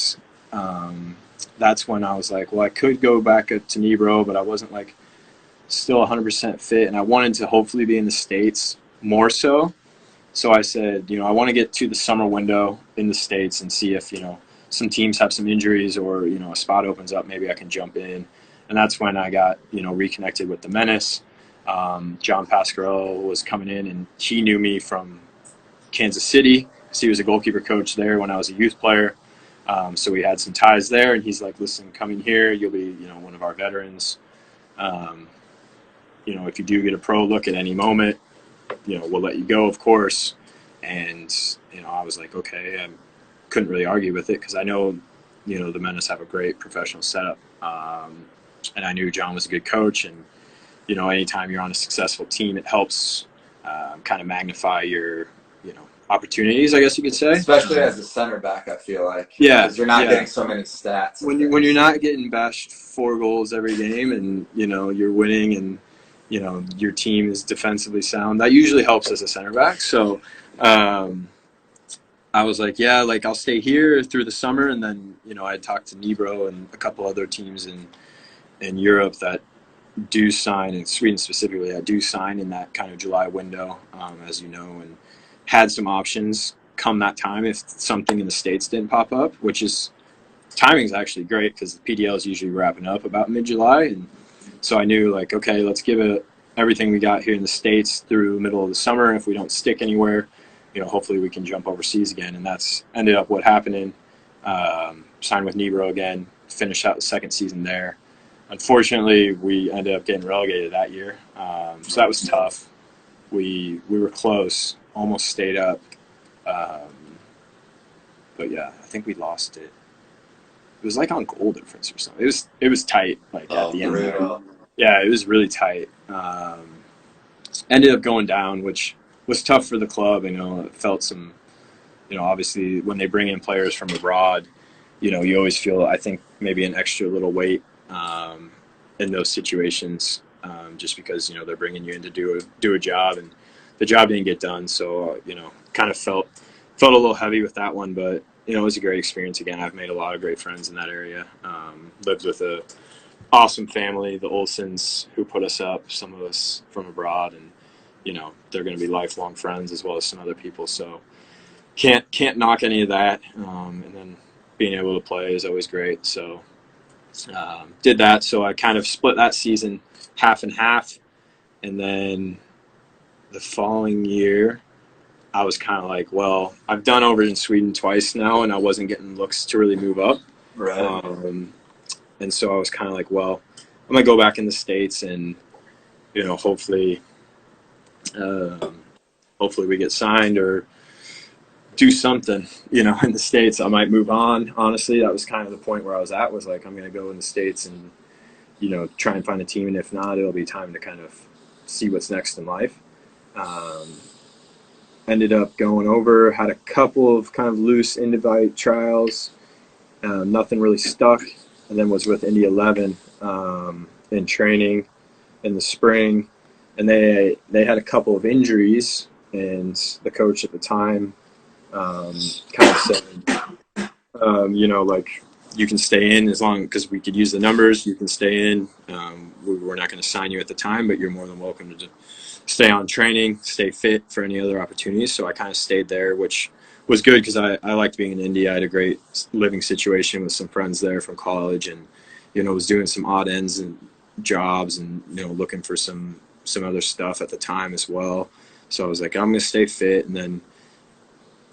that's when I was like, well, I could go back up to Nybro, but I wasn't like still 100% fit, and I wanted to hopefully be in the States more so. So I said, I want to get to the summer window in the States and see if some teams have some injuries or, a spot opens up, maybe I can jump in. And that's when I got, reconnected with the Menace. John Pasquarello was coming in, and he knew me from Kansas City because he was a goalkeeper coach there when I was a youth player. So we had some ties there, and he's like, listen, come in here. You'll be, one of our veterans. If you do get a pro look at any moment, we'll let you go, of course. And, I was like, okay, I couldn't really argue with it because I know, the Menace have a great professional setup. And I knew John was a good coach, and, anytime you're on a successful team, it helps kind of magnify your, opportunities, I guess you could say. Especially as a center back, I feel like. Yeah. Because you're not getting so many stats. When you're not getting bashed 4 goals every game and, you're winning and, your team is defensively sound, that usually helps as a center back. So I was like, yeah, like I'll stay here through the summer. And then, I had talked to Nybro and a couple other teams in Europe that do sign, in Sweden specifically, that do sign in that kind of July window, as you know, and had some options come that time if something in the States didn't pop up, which is timing is actually great because the PDL is usually wrapping up about mid-July. And so I knew, like, okay, let's give it everything we got here in the States through middle of the summer. If we don't stick anywhere, hopefully we can jump overseas again. And that's ended up what happened. Signed with Nybro again, finished out the second season there. Unfortunately, we ended up getting relegated that year. So that was tough. We were close, almost stayed up. But yeah, I think we lost it. It was like on goal difference or something. It was tight, like at the end. Really? Yeah, it was really tight. Ended up going down, which was tough for the club. It felt some, obviously when they bring in players from abroad, you always feel, I think, maybe an extra little weight in those situations, just because, they're bringing you in to do a job, and the job didn't get done. So, kind of felt a little heavy with that one, but, it was a great experience again. I've made a lot of great friends in that area. Lived with a awesome family, the Olsons, who put us up, some of us from abroad, and, they're going to be lifelong friends as well as some other people. So can't knock any of that. And then being able to play is always great. So did that. So I kind of split that season half and half. And then the following year, I was kind of like, well, I've done over in Sweden twice now, and I wasn't getting looks to really move up. Right. And so I was kind of like, well, I'm going to go back in the States and, hopefully hopefully we get signed or do something, you know, in the States. I might move on. Honestly, that was kind of the point where I was at, was like, I'm going to go in the States and, you know, try and find a team. And if not, it'll be time to kind of see what's next in life. Ended up going over, had a couple of kind of loose invite trials. Nothing really stuck. And then was with Indy 11 in training in the spring. And they had a couple of injuries. And the coach at the time kind of said, you know, like, you can stay in as long, because we could use the numbers, you can stay in. We're not going to sign you at the time, but you're more than welcome to stay on training, stay fit for any other opportunities. So I kind of stayed there, which was good because I liked being in Indy. I had a great living situation with some friends there from college, and, you know, was doing some odd ends and jobs and, you know, looking for some other stuff at the time as well. So I was like, I'm going to stay fit. And then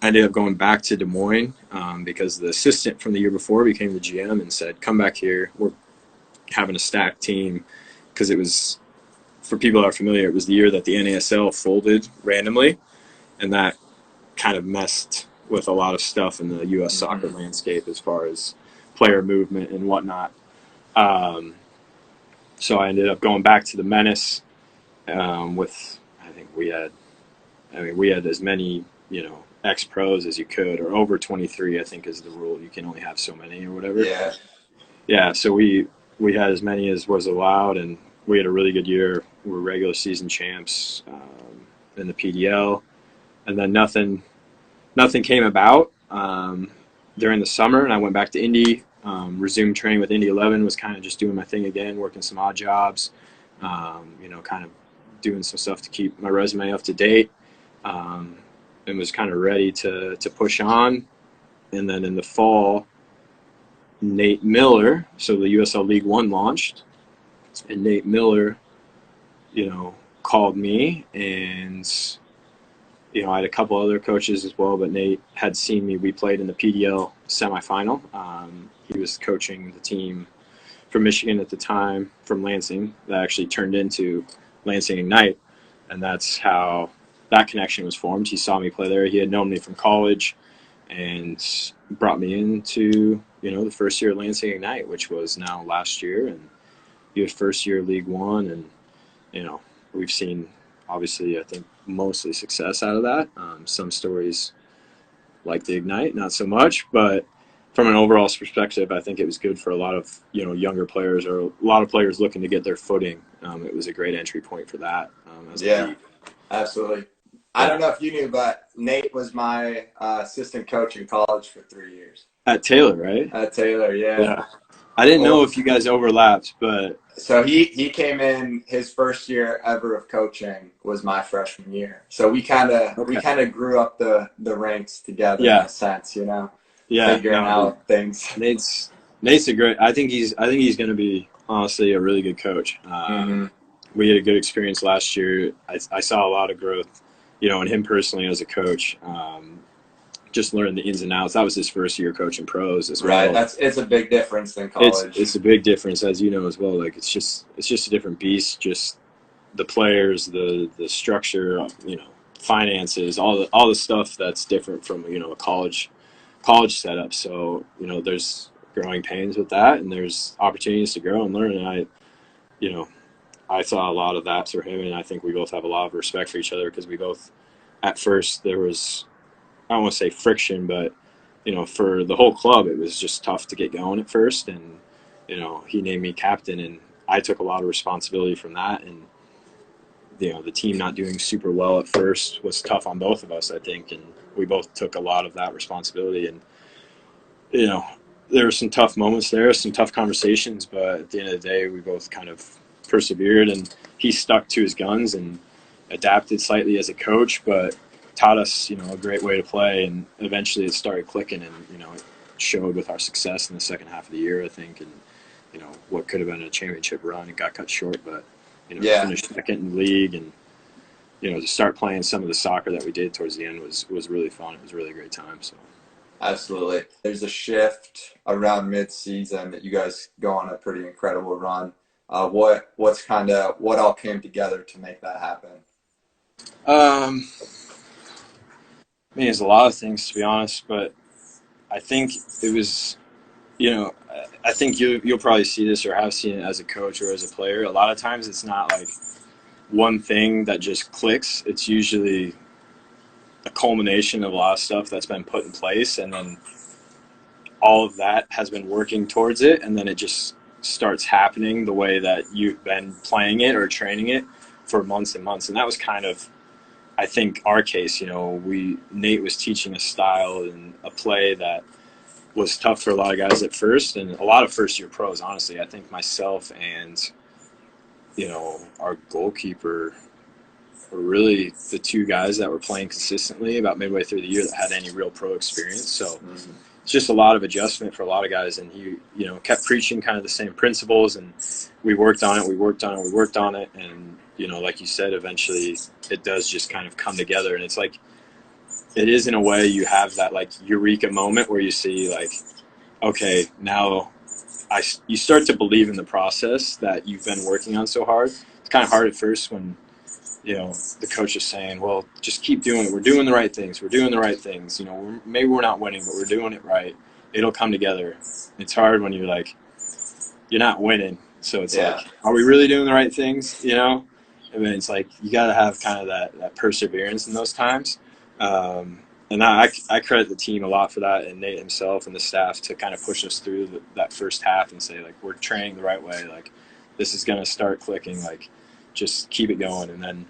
I ended up going back to Des Moines because the assistant from the year before became the GM and said, come back here. We're having a stacked team, because it was, for people that are familiar, it was the year that the NASL folded randomly, and that kind of messed with a lot of stuff in the U.S. soccer landscape as far as player movement and whatnot. So I ended up going back to the Menace with, I think we had as many, you know, ex-pros as you could, or over 23, I think is the rule. You can only have so many or whatever. Yeah. So we had as many as was allowed, and we had a really good year. We were regular season champs in the PDL, and then nothing came about during the summer, and I went back to Indy, resumed training with Indy 11, was kind of just doing my thing again, working some odd jobs, you know, kind of doing some stuff to keep my resume up to date, and was kind of ready to push on. And then in the fall, Nate Miller, so the USL League One launched, and Nate Miller, you know, called me, and, you know, I had a couple other coaches as well, but Nate had seen me. We played in the PDL semifinal. He was coaching the team from Michigan at the time, from Lansing, that actually turned into Lansing Ignite, and that's how that connection was formed. He saw me play there. He had known me from college and brought me into, you know, the first year of Lansing Ignite, which was now last year, and he was first year League One, and, you know, we've seen, obviously, I think, mostly success out of that. Some stories like the Ignite, not so much, but from an overall perspective, I think it was good for a lot of, you know, younger players, or a lot of players looking to get their footing. It was a great entry point for that. Absolutely. I don't know if you knew, but Nate was my assistant coach in college for 3 years. At Taylor, right? At Taylor, yeah. I didn't know if you guys overlapped, but... So he came in, his first year ever of coaching was my freshman year. So we kind of grew up the ranks together in a sense, you know. Figuring out things. Nate's a great. I think he's going to be, honestly, a really good coach. We had a good experience last year. I saw a lot of growth, you know, in him personally as a coach. Just learning the ins and outs. That was his first year coaching pros as well. Right, it's a big difference than college. It's a big difference, as you know as well. Like, it's just a different beast. Just the players, the structure, you know, finances, all the stuff that's different from, you know, a college setup. So, you know, there's growing pains with that, and there's opportunities to grow and learn. And I saw a lot of that for him, and I think we both have a lot of respect for each other, because we both, at first, there was, I don't want to say friction, but, you know, for the whole club, it was just tough to get going at first. And, you know, he named me captain, and I took a lot of responsibility from that. And, you know, the team not doing super well at first was tough on both of us, I think. And we both took a lot of that responsibility. And, you know, there were some tough moments there, some tough conversations, but at the end of the day, we both kind of persevered, and he stuck to his guns and adapted slightly as a coach, but taught us, you know, a great way to play. And eventually it started clicking, and, you know, it showed with our success in the second half of the year, I think. And, you know, what could have been a championship run, it got cut short, but, you know, finished second in the league. And, you know, to start playing some of the soccer that we did towards the end was really fun. It was a really great time. So absolutely. There's a shift around mid-season that you guys go on a pretty incredible run. What all came together to make that happen? I mean, it's a lot of things, to be honest, but I think it was, I think you'll probably see this or have seen it as a coach or as a player. A lot of times it's not like one thing that just clicks. It's usually a culmination of a lot of stuff that's been put in place, and then all of that has been working towards it, and then it just starts happening the way that you've been playing it or training it for months and months. And that was kind of, I think, our case. Nate was teaching a style and a play that was tough for a lot of guys at first, and a lot of first-year pros, honestly. I think myself and, our goalkeeper were really the two guys that were playing consistently about midway through the year that had any real pro experience. So it's just a lot of adjustment for a lot of guys, and he, kept preaching kind of the same principles, and we worked on it, and, like you said, eventually it does just kind of come together, and it's like, it is in a way you have that like eureka moment where you see like, okay, now you start to believe in the process that you've been working on so hard. It's kind of hard at first when, the coach is saying, well, just keep doing it. We're doing the right things. Maybe we're not winning, but we're doing it right. It'll come together. It's hard when you're like, you're not winning. So it's like, are we really doing the right things? I mean, it's like, you got to have kind of that perseverance in those times. And I credit the team a lot for that, and Nate himself and the staff to kind of push us through that first half and say, like, we're training the right way. Like, this is going to start clicking. Like, just keep it going. And then,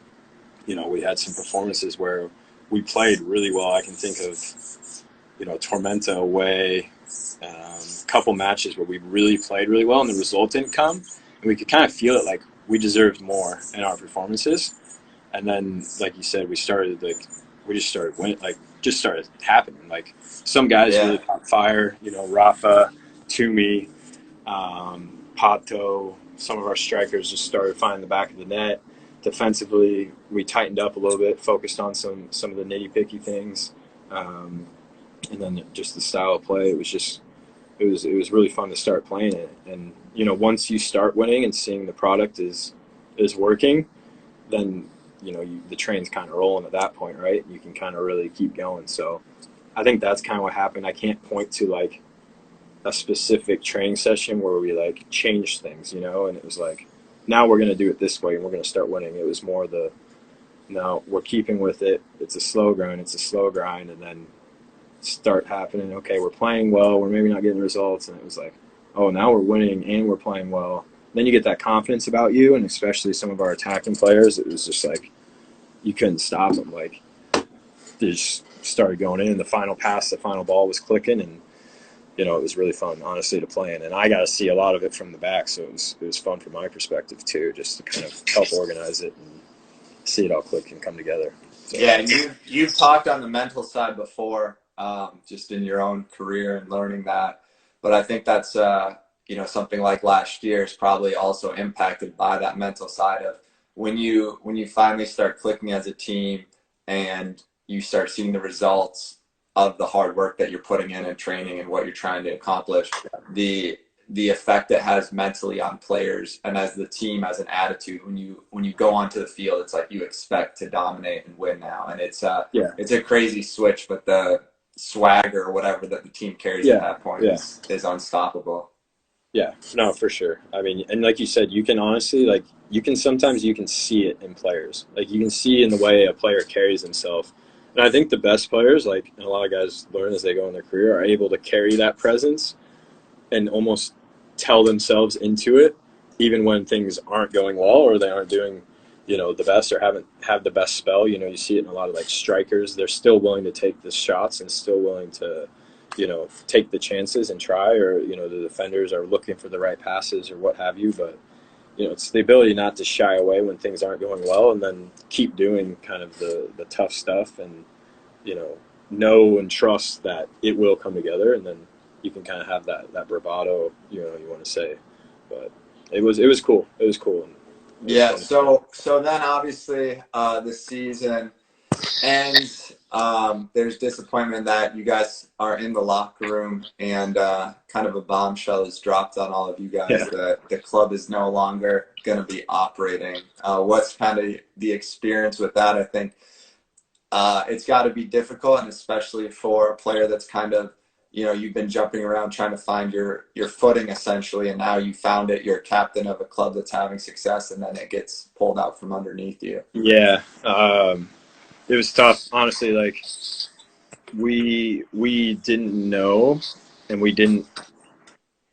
we had some performances where we played really well. I can think of, Tormenta away, a couple matches where we really played really well and the result didn't come. And we could kind of feel it like we deserved more in our performances. And then, like you said, we just started winning, like, just started happening. Like, some guys really caught fire, Rafa, Toomey, Pato, some of our strikers just started finding the back of the net. Defensively, we tightened up a little bit, focused on some of the nitty-picky things. And then just the style of play, it was really fun to start playing it. And, once you start winning and seeing the product is working, then the train's kind of rolling at that point, right? You can kind of really keep going. So I think that's kind of what happened. I can't point to like a specific training session where we like changed things, and it was like, now we're going to do it this way and we're going to start winning. It was more no, we're keeping with it. It's a slow grind, and then start happening. Okay, we're playing well. We're maybe not getting results. And it was like, oh, now we're winning and we're playing well. Then you get that confidence about you, and especially some of our attacking players, it was just like you couldn't stop them. Like, they just started going in. The final pass, the final ball was clicking, and it was really fun, honestly, to play in. And I got to see a lot of it from the back, so it was fun from my perspective too, just to kind of help organize it and see it all click and come together. So. Yeah, and you've talked on the mental side before, just in your own career and learning that. But I think that's something like last year is probably also impacted by that mental side of when you finally start clicking as a team and you start seeing the results of the hard work that you're putting in and training and what you're trying to accomplish, the effect it has mentally on players and as the team, as an attitude. When you go onto the field, it's like you expect to dominate and win now, and it's a crazy switch, but the swagger or whatever that the team carries at that point is unstoppable. Yeah, no, for sure. I mean, and like you said, you can honestly, sometimes you can see it in players. Like, you can see in the way a player carries himself. And I think the best players, and a lot of guys learn as they go in their career, are able to carry that presence and almost tell themselves into it, even when things aren't going well or they aren't doing, the best or haven't had the best spell. You see it in a lot of strikers. They're still willing to take the shots and still willing to, take the chances and try, or, the defenders are looking for the right passes or what have you. But, it's the ability not to shy away when things aren't going well and then keep doing kind of the tough stuff and, know and trust that it will come together, and then you can kind of have that bravado, you want to say. But it was cool. It was cool. Yeah. So then obviously the season ends. There's disappointment that you guys are in the locker room, and kind of a bombshell is dropped on all of you guys that the club is no longer going to be operating. What's kind of the experience with that? I think it's got to be difficult, and especially for a player that's kind of, you've been jumping around trying to find your footing essentially, and now you found it. You're a captain of a club that's having success, and then it gets pulled out from underneath you. Yeah, it was tough, honestly. Like we didn't know, and we didn't.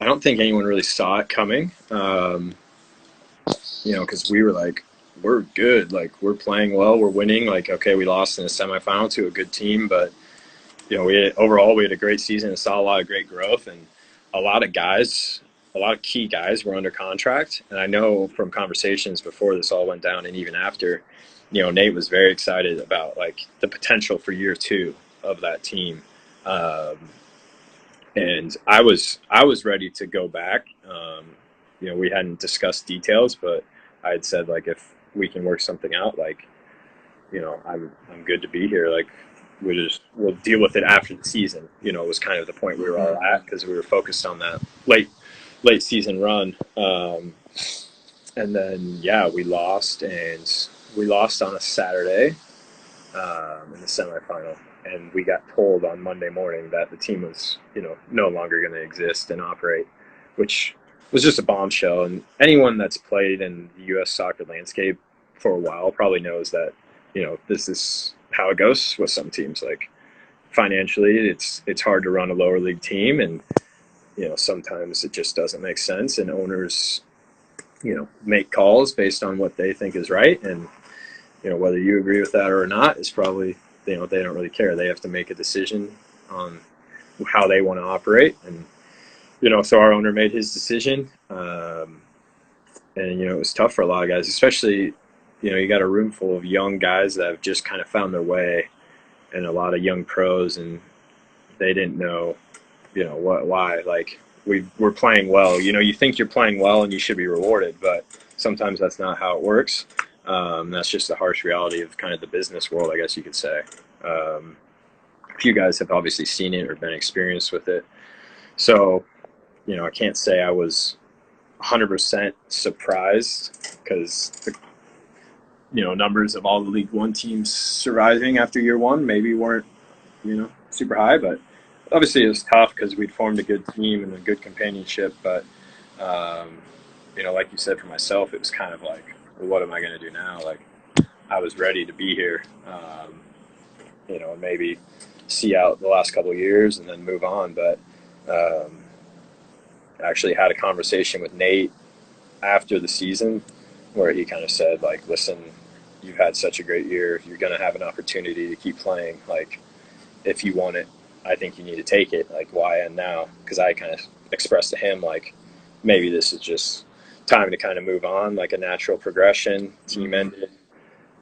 I don't think anyone really saw it coming. Because we were like, we're good. Like we're playing well. We're winning. Like okay, we lost in the semifinal to a good team, but overall we had a great season and saw a lot of great growth, and a lot of key guys were under contract. And I know from conversations before this all went down and even after, Nate was very excited about like the potential for year 2 of that team. And I was ready to go back. We hadn't discussed details, but I had said like if we can work something out, like I'm good to be here. Like we'll deal with it after the season. It was kind of the point we were all at because we were focused on that late season run. And then we lost, and we lost on a Saturday in the semifinal, and we got told on Monday morning that the team was no longer going to exist and operate, which was just a bombshell. And anyone that's played in the U.S. soccer landscape for a while probably knows that this is how it goes with some teams. Like financially, it's hard to run a lower league team, and sometimes it just doesn't make sense, and owners make calls based on what they think is right, and whether you agree with that or not is probably they don't really care. They have to make a decision on how they want to operate, and so our owner made his decision, and it was tough for a lot of guys, especially you got a room full of young guys that have just kind of found their way, and a lot of young pros, and they didn't know why. Like we're playing well. You think you're playing well and you should be rewarded, but sometimes that's not how it works. That's just the harsh reality of kind of the business world, I guess you could say. A few guys have obviously seen it or been experienced with it. So, I can't say I was 100% surprised because the numbers of all the League One teams surviving after year 1 maybe weren't super high, but obviously it was tough because we'd formed a good team and a good companionship. But like you said, for myself, it was kind of like, well, what am I going to do now? Like I was ready to be here, and maybe see out the last couple of years and then move on. But I actually had a conversation with Nate after the season where he kind of said, like, listen, you've had such a great year. You're going to have an opportunity to keep playing. Like, if you want it, I think you need to take it. Like, why and now? Because I kind of expressed to him, like, maybe this is just time to kind of move on, like a natural progression. Team ended.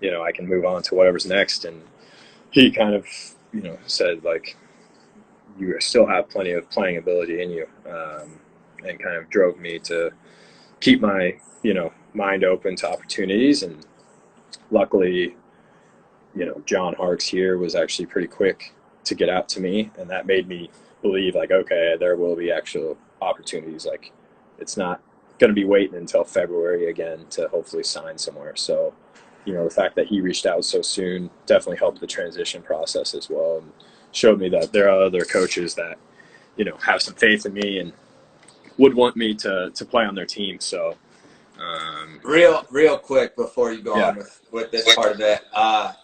I can move on to whatever's next. And he kind of, said, like, you still have plenty of playing ability in you, and kind of drove me to keep my, mind open to opportunities. And luckily, John Harkes here was actually pretty quick to get out to me, and that made me believe, like, okay, there will be actual opportunities. Like, it's not going to be waiting until February again to hopefully sign somewhere. So, the fact that he reached out so soon definitely helped the transition process as well, and showed me that there are other coaches that, have some faith in me and would want me to play on their team. So, real quick before you go on with this part of it,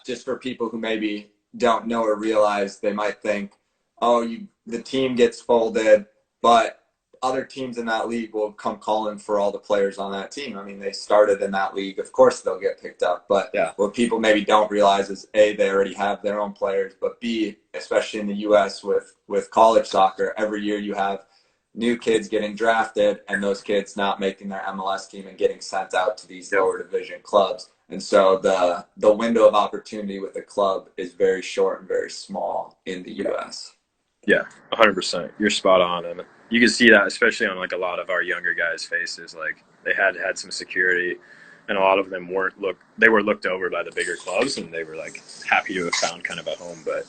just for people who maybe don't know or realize, they might think, the team gets folded, but other teams in that league will come calling for all the players on that team. I mean, they started in that league. Of course they'll get picked up, but what people maybe don't realize is A, they already have their own players, but B, especially in the U.S. with college soccer, every year you have new kids getting drafted and those kids not making their MLS team and getting sent out to these lower division clubs. And so the window of opportunity with the club is very short and very small in the U.S. Yeah, 100%. You're spot on. And you can see that especially on like a lot of our younger guys' faces. Like they had some security, and a lot of them were looked over by the bigger clubs, and they were like happy to have found kind of a home. But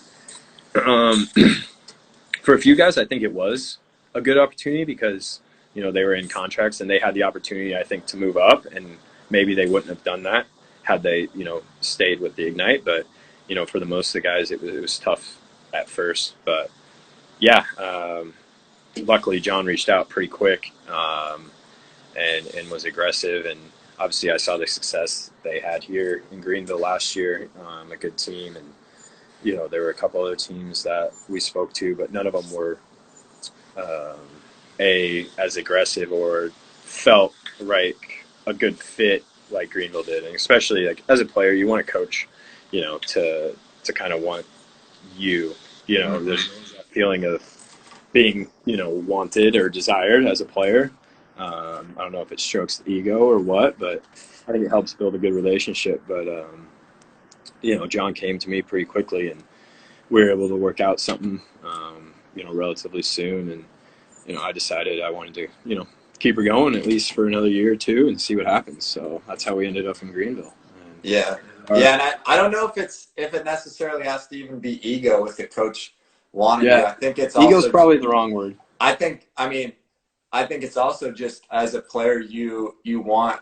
for a few guys, I think it was a good opportunity because they were in contracts and they had the opportunity, I think, to move up, and maybe they wouldn't have done that had they stayed with the Ignite. But for the most of the guys, it was tough at first. But yeah, luckily John reached out pretty quick, and was aggressive. And obviously I saw the success they had here in Greenville last year, a good team. And, there were a couple other teams that we spoke to, but none of them were as aggressive or felt like a good fit like Greenville did. And especially like as a player, you want a coach, to kind of want there's that feeling of being, wanted or desired as a player. I don't know if it strokes the ego or what, but I think it helps build a good relationship. But, John came to me pretty quickly, and we were able to work out something, relatively soon. And, I decided I wanted to, keep her going at least for another year or two and see what happens. So that's how we ended up in Greenville. And, yeah. And I don't know if it necessarily has to even be ego with the coach wanting you. I think it's also ego's probably the wrong word. I think it's also just as a player, you want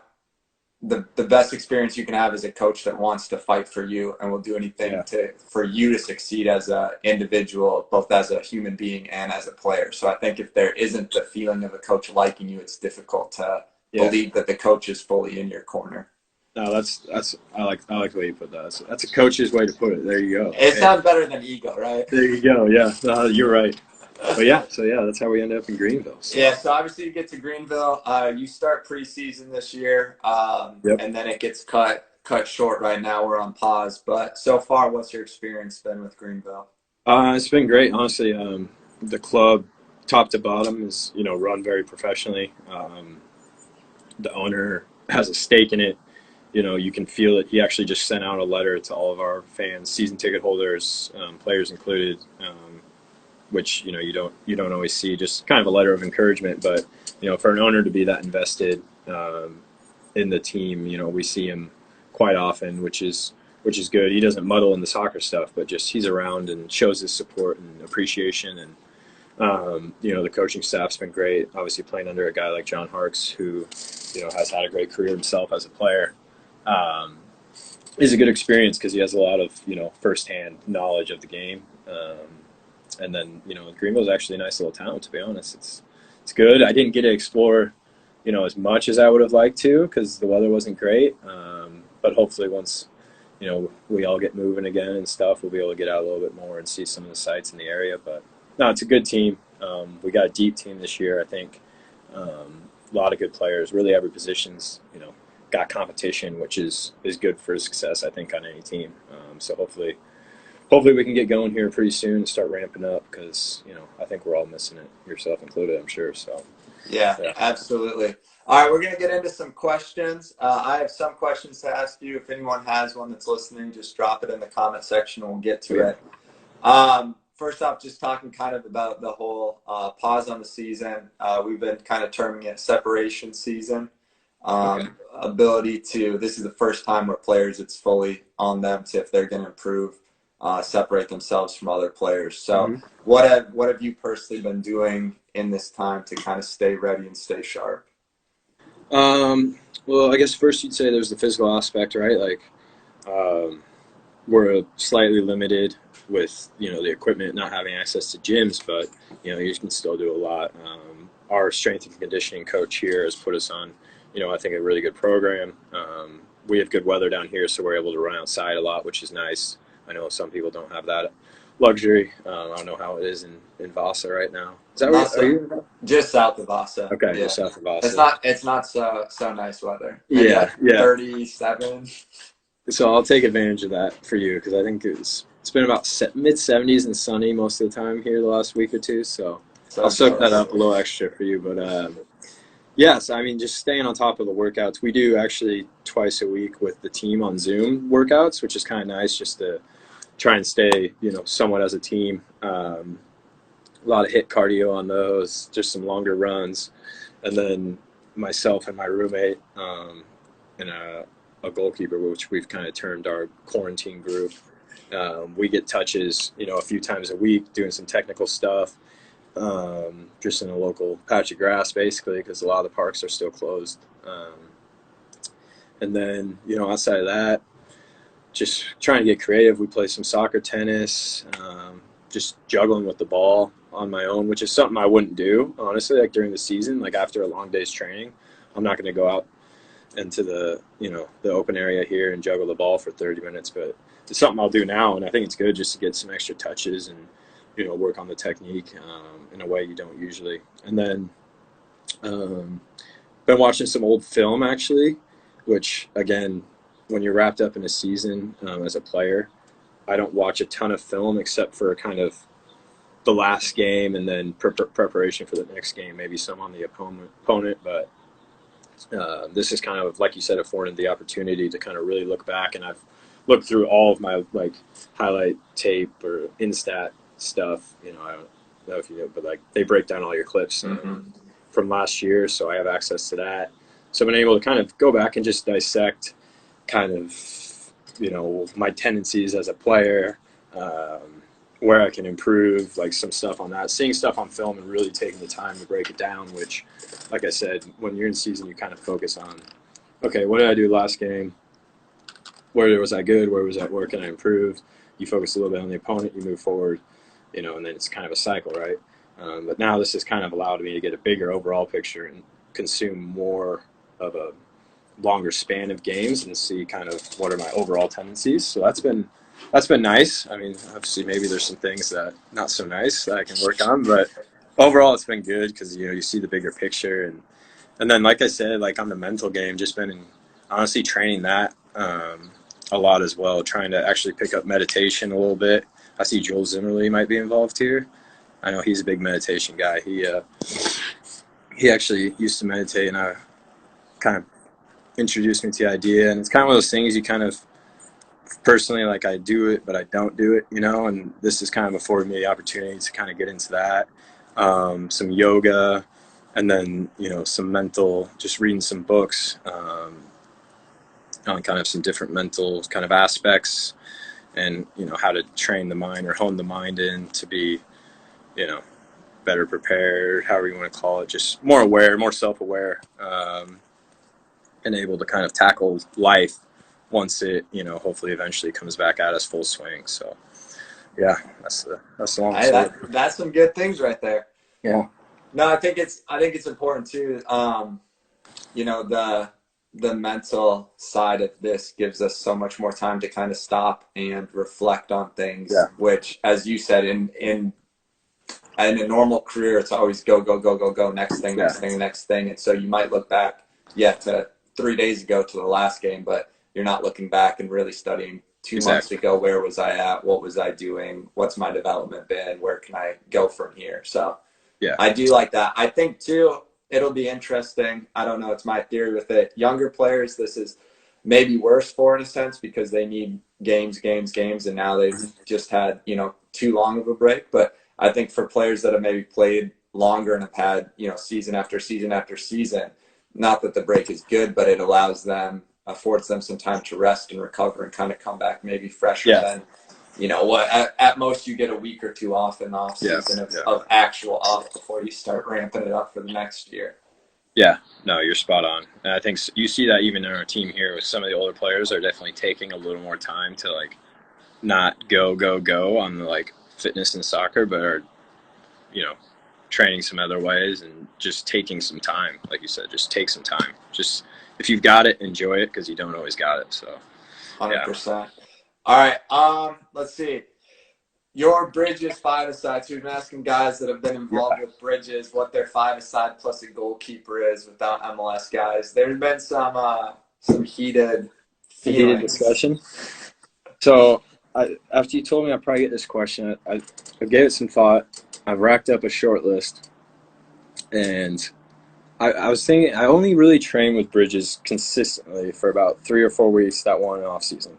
the best experience you can have as a coach that wants to fight for you and will do anything for you to succeed as an individual, both as a human being and as a player. So I think if there isn't the feeling of a coach liking you, it's difficult to believe that the coach is fully in your corner. No, that's I like the way you put that. That's a coach's way to put it. There you go. It sounds better than ego, right? There you go. Yeah, you're right. But that's how we ended up in Greenville. So. Yeah, so obviously you get to Greenville. You start preseason this year, and then it gets cut short right now. We're on pause. But so far, what's your experience been with Greenville? It's been great, honestly. The club, top to bottom, is run very professionally. The owner has a stake in it. You can feel it. He actually just sent out a letter to all of our fans, season ticket holders, players included. Which you don't always see, just kind of a letter of encouragement. But for an owner to be that invested in the team, we see him quite often, which is good. He doesn't muddle in the soccer stuff, but just he's around and shows his support and appreciation. And the coaching staff's been great. Obviously playing under a guy like John Harkes, who has had a great career himself as a player, is a good experience because he has a lot of firsthand knowledge of the game. And then, Greenville's actually a nice little town, to be honest. It's good. I didn't get to explore, as much as I would have liked to because the weather wasn't great. But hopefully once, we all get moving again and stuff, we'll be able to get out a little bit more and see some of the sites in the area. But, no, it's a good team. We got a deep team this year, I think. A lot of good players. Really every position's, got competition, which is good for success, I think, on any team. So hopefully we can get going here pretty soon and start ramping up because, I think we're all missing it, yourself included, I'm sure. So Yeah, absolutely. All right, we're going to get into some questions. I have some questions to ask you. If anyone has one that's listening, just drop it in the comment section and we'll get to it. First off, just talking kind of about the whole pause on the season. We've been kind of terming it separation season. This is the first time where players, it's fully on them to, if they're going to improve, separate themselves from other players. So what have you personally been doing in this time to kind of stay ready and stay sharp? Well, I guess first you'd say there's the physical aspect, right? Like, we're slightly limited with, the equipment, not having access to gyms, but, you can still do a lot. Our strength and conditioning coach here has put us on, I think a really good program. We have good weather down here, so we're able to run outside a lot, which is nice. I know some people don't have that luxury. I don't know how it is in Vasa right now. Is that where are you? Just south of Vasa. Okay, yeah. Just south of Vasa. It's not so nice weather. Maybe yeah. 37. So I'll take advantage of that for you because I think it's been about mid-70s and sunny most of the time here the last week or two. So I'll soak that up a little extra for you. But yes, I mean, just staying on top of the workouts. We do actually twice a week with the team on Zoom workouts, which is kind of nice just to try and stay, somewhat as a team. A lot of HIIT cardio on those, just some longer runs. And then myself and my roommate and a goalkeeper, which we've kind of termed our quarantine group. We get touches, a few times a week doing some technical stuff, just in a local patch of grass, basically, because a lot of the parks are still closed. And then, outside of that, just trying to get creative. We play some soccer, tennis, just juggling with the ball on my own, which is something I wouldn't do, honestly, like during the season. Like after a long day's training, I'm not going to go out into the open area here and juggle the ball for 30 minutes, but it's something I'll do now, and I think it's good just to get some extra touches and work on the technique in a way you don't usually. And then been watching some old film actually, which again, when you're wrapped up in a season as a player, I don't watch a ton of film except for kind of the last game and then preparation for the next game, maybe some on the opponent, but this is kind of, like you said, afforded the opportunity to kind of really look back, and I've looked through all of my like highlight tape or Instat stuff. I don't know if you know, but like they break down all your clips from last year, so I have access to that. So I've been able to kind of go back and just dissect kind of my tendencies as a player, where I can improve, like some stuff on that, seeing stuff on film and really taking the time to break it down, which, like I said, when you're in season, you kind of focus on, okay, what did I do last game? Where was I good? Where can I improve? You focus a little bit on the opponent, you move forward, and then it's kind of a cycle, right? But now this has kind of allowed me to get a bigger overall picture and consume more of a longer span of games and see kind of what are my overall tendencies. So that's been nice. I mean, obviously maybe there's some things that not so nice that I can work on, but overall it's been good because you see the bigger picture. And then, like I said, like on the mental game, just been honestly training that a lot as well, trying to actually pick up meditation a little bit. I see Joel Zimmerly might be involved here. I know he's a big meditation guy. He actually used to meditate, and I kind of introduced me to the idea. And it's kind of one of those things you kind of personally, like, I do it, but I don't do it, and this has kind of afforded me the opportunity to kind of get into that. Some yoga, and then, some mental, just reading some books on kind of some different mental kind of aspects and, how to train the mind or hone the mind in to be, better prepared, however you want to call it, just more aware, more self-aware, and able to kind of tackle life once it, hopefully eventually comes back at us full swing. So, yeah, that's the long story. That's some good things right there. Yeah. No, I think it's important too. The mental side of this gives us so much more time to kind of stop and reflect on things, which, as you said, in a normal career, it's always go, next thing. And so you might look back, to 3 days ago to the last game, but you're not looking back and really studying 2 months ago. Where was I at? What was I doing? What's my development been? Where can I go from here? So I do like that. I think too, it'll be interesting. I don't know. It's my theory with it. Younger players, this is maybe worse for in a sense because they need games. And now they've just had, too long of a break. But I think for players that have maybe played longer and have had, season after season after season, not that the break is good, but it affords them some time to rest and recover and kind of come back maybe fresher than, at most you get a week or two off in the off season of actual off before you start ramping it up for the next year. Yeah, no, you're spot on. And I think you see that even in our team here with some of the older players are definitely taking a little more time to like not go on the like fitness and soccer, but are, training some other ways and just taking some time. Like you said, just take some time. Just if you've got it, enjoy it because you don't always got it. So 100%. All right. Let's see. Your Bridges 5-a-side. So we've been asking guys that have been involved with Bridges what their 5-a-side plus a goalkeeper is without MLS guys. There's been some heated discussion. So after you told me I'd probably get this question, I gave it some thought. I've racked up a short list, and I was thinking I only really trained with Bridges consistently for about 3 or 4 weeks that one off season.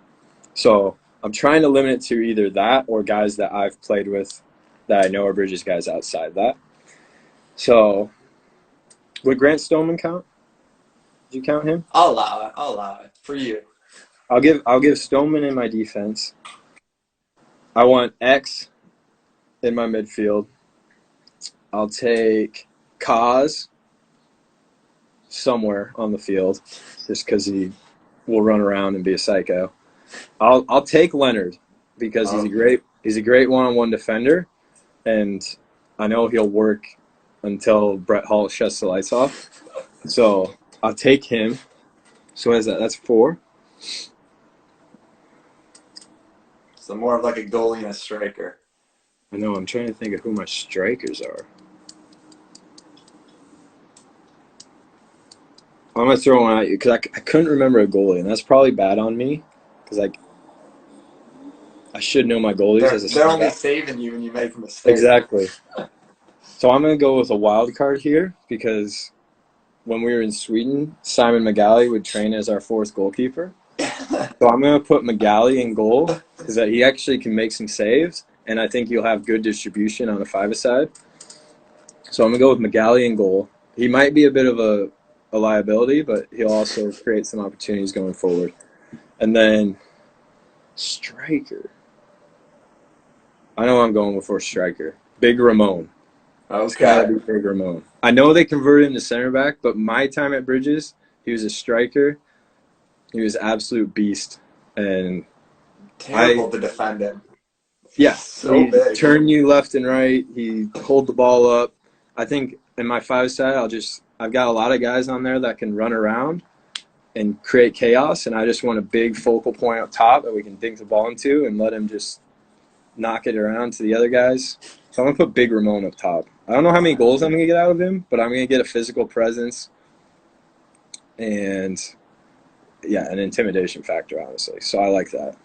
So I'm trying to limit it to either that or guys that I've played with that I know are Bridges guys outside that. So would Grant Stoneman count? Did you count him? I'll allow it for you. I'll give Stoneman in my defense. I want X in my midfield. I'll take Kaz somewhere on the field just because he will run around and be a psycho. I'll take Leonard because he's a great one-on-one defender, and I know he'll work until Brett Hall shuts the lights off. So I'll take him. So what is that? That's 4. So more of like a goalie and a striker. I know. I'm trying to think of who my strikers are. I'm going to throw one at you because I couldn't remember a goalie, and that's probably bad on me because I should know my goalies. They're only saving you when you make a mistake. Exactly. So I'm going to go with a wild card here because when we were in Sweden, Simon Magali would train as our 4th goalkeeper. So I'm going to put Magali in goal because he actually can make some saves, and I think you'll have good distribution on a 5-a-side. So I'm going to go with Magali in goal. He might be a bit of a liability, but he'll also create some opportunities going forward. And then striker. I know I'm going for striker. Big Ramon. Okay. Big Ramon. I know they converted him to center back, but my time at Bridges, he was a striker. He was an absolute beast. And terrible to defend him. Yeah. So he big. Turn you left and right. He hold the ball up. I think in my 5-side, I've got a lot of guys on there that can run around and create chaos, and I just want a big focal point up top that we can dink the ball into and let him just knock it around to the other guys. So I'm going to put Big Ramon up top. I don't know how many goals I'm going to get out of him, but I'm going to get a physical presence and, an intimidation factor, honestly. So I like that.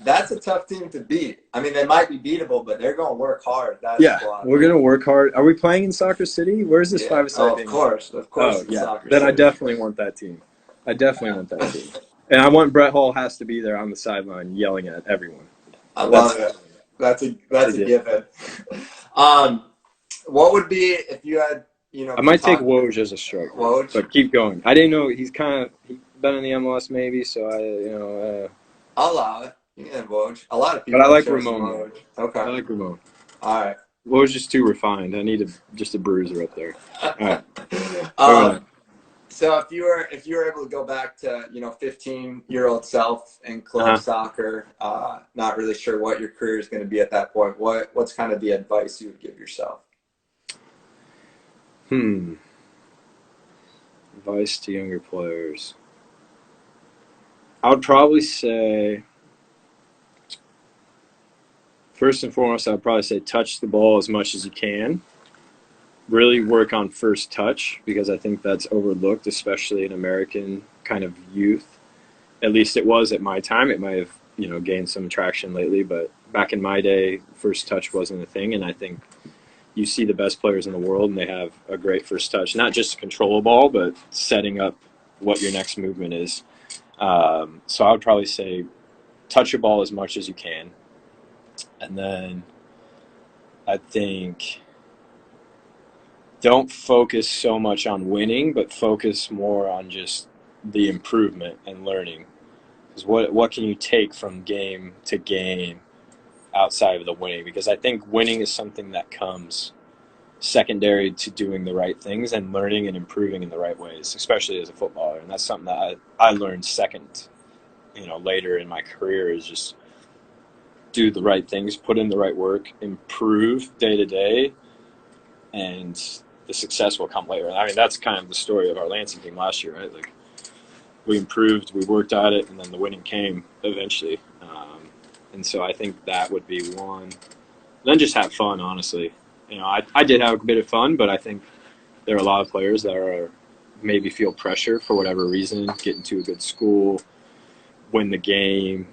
That's a tough team to beat. I mean, they might be beatable, but they're going to work hard. We're going to work hard. Are we playing in Soccer City? Where's this 5-a-side? Of course. Oh, yeah. Then I definitely want that team. And I want Brett Hall has to be there on the sideline yelling at everyone. I love it. That's a given. What would be if you had, I might take Woj as a striker. Woj? But keep going. I didn't know he's been in the MLS maybe, so I'll allow it. You can have Woj. A lot of people. But I like Ramon. Okay. I like Ramon. All right. Woj is too refined. I need just a bruiser up there. All right. So if you were able to go back to 15-year-old self in club soccer, not really sure what your career is going to be at that point, what's kind of the advice you would give yourself? Advice to younger players. I would probably say, first and foremost, I would probably say touch the ball as much as you can. Really work on first touch because I think that's overlooked, especially in American kind of youth. At least it was at my time. It might have, gained some traction lately, but back in my day, first touch wasn't a thing, and I think you see the best players in the world, and they have a great first touch, not just to control a ball, but setting up what your next movement is. So I would probably say touch your ball as much as you can. And then I think don't focus so much on winning, but focus more on just the improvement and learning. Because what can you take from game to game outside of the winning? Because I think winning is something that comes secondary to doing the right things and learning and improving in the right ways, especially as a footballer. And that's something that I learned second, later in my career, is just do the right things, put in the right work, improve day to day, and the success will come later. I mean, that's kind of the story of our Lansing team last year, right? Like, we improved, we worked at it, and then the winning came eventually. And so I think that would be one. Then just have fun, honestly. I did have a bit of fun, but I think there are a lot of players that maybe feel pressure for whatever reason, get into a good school, win the game,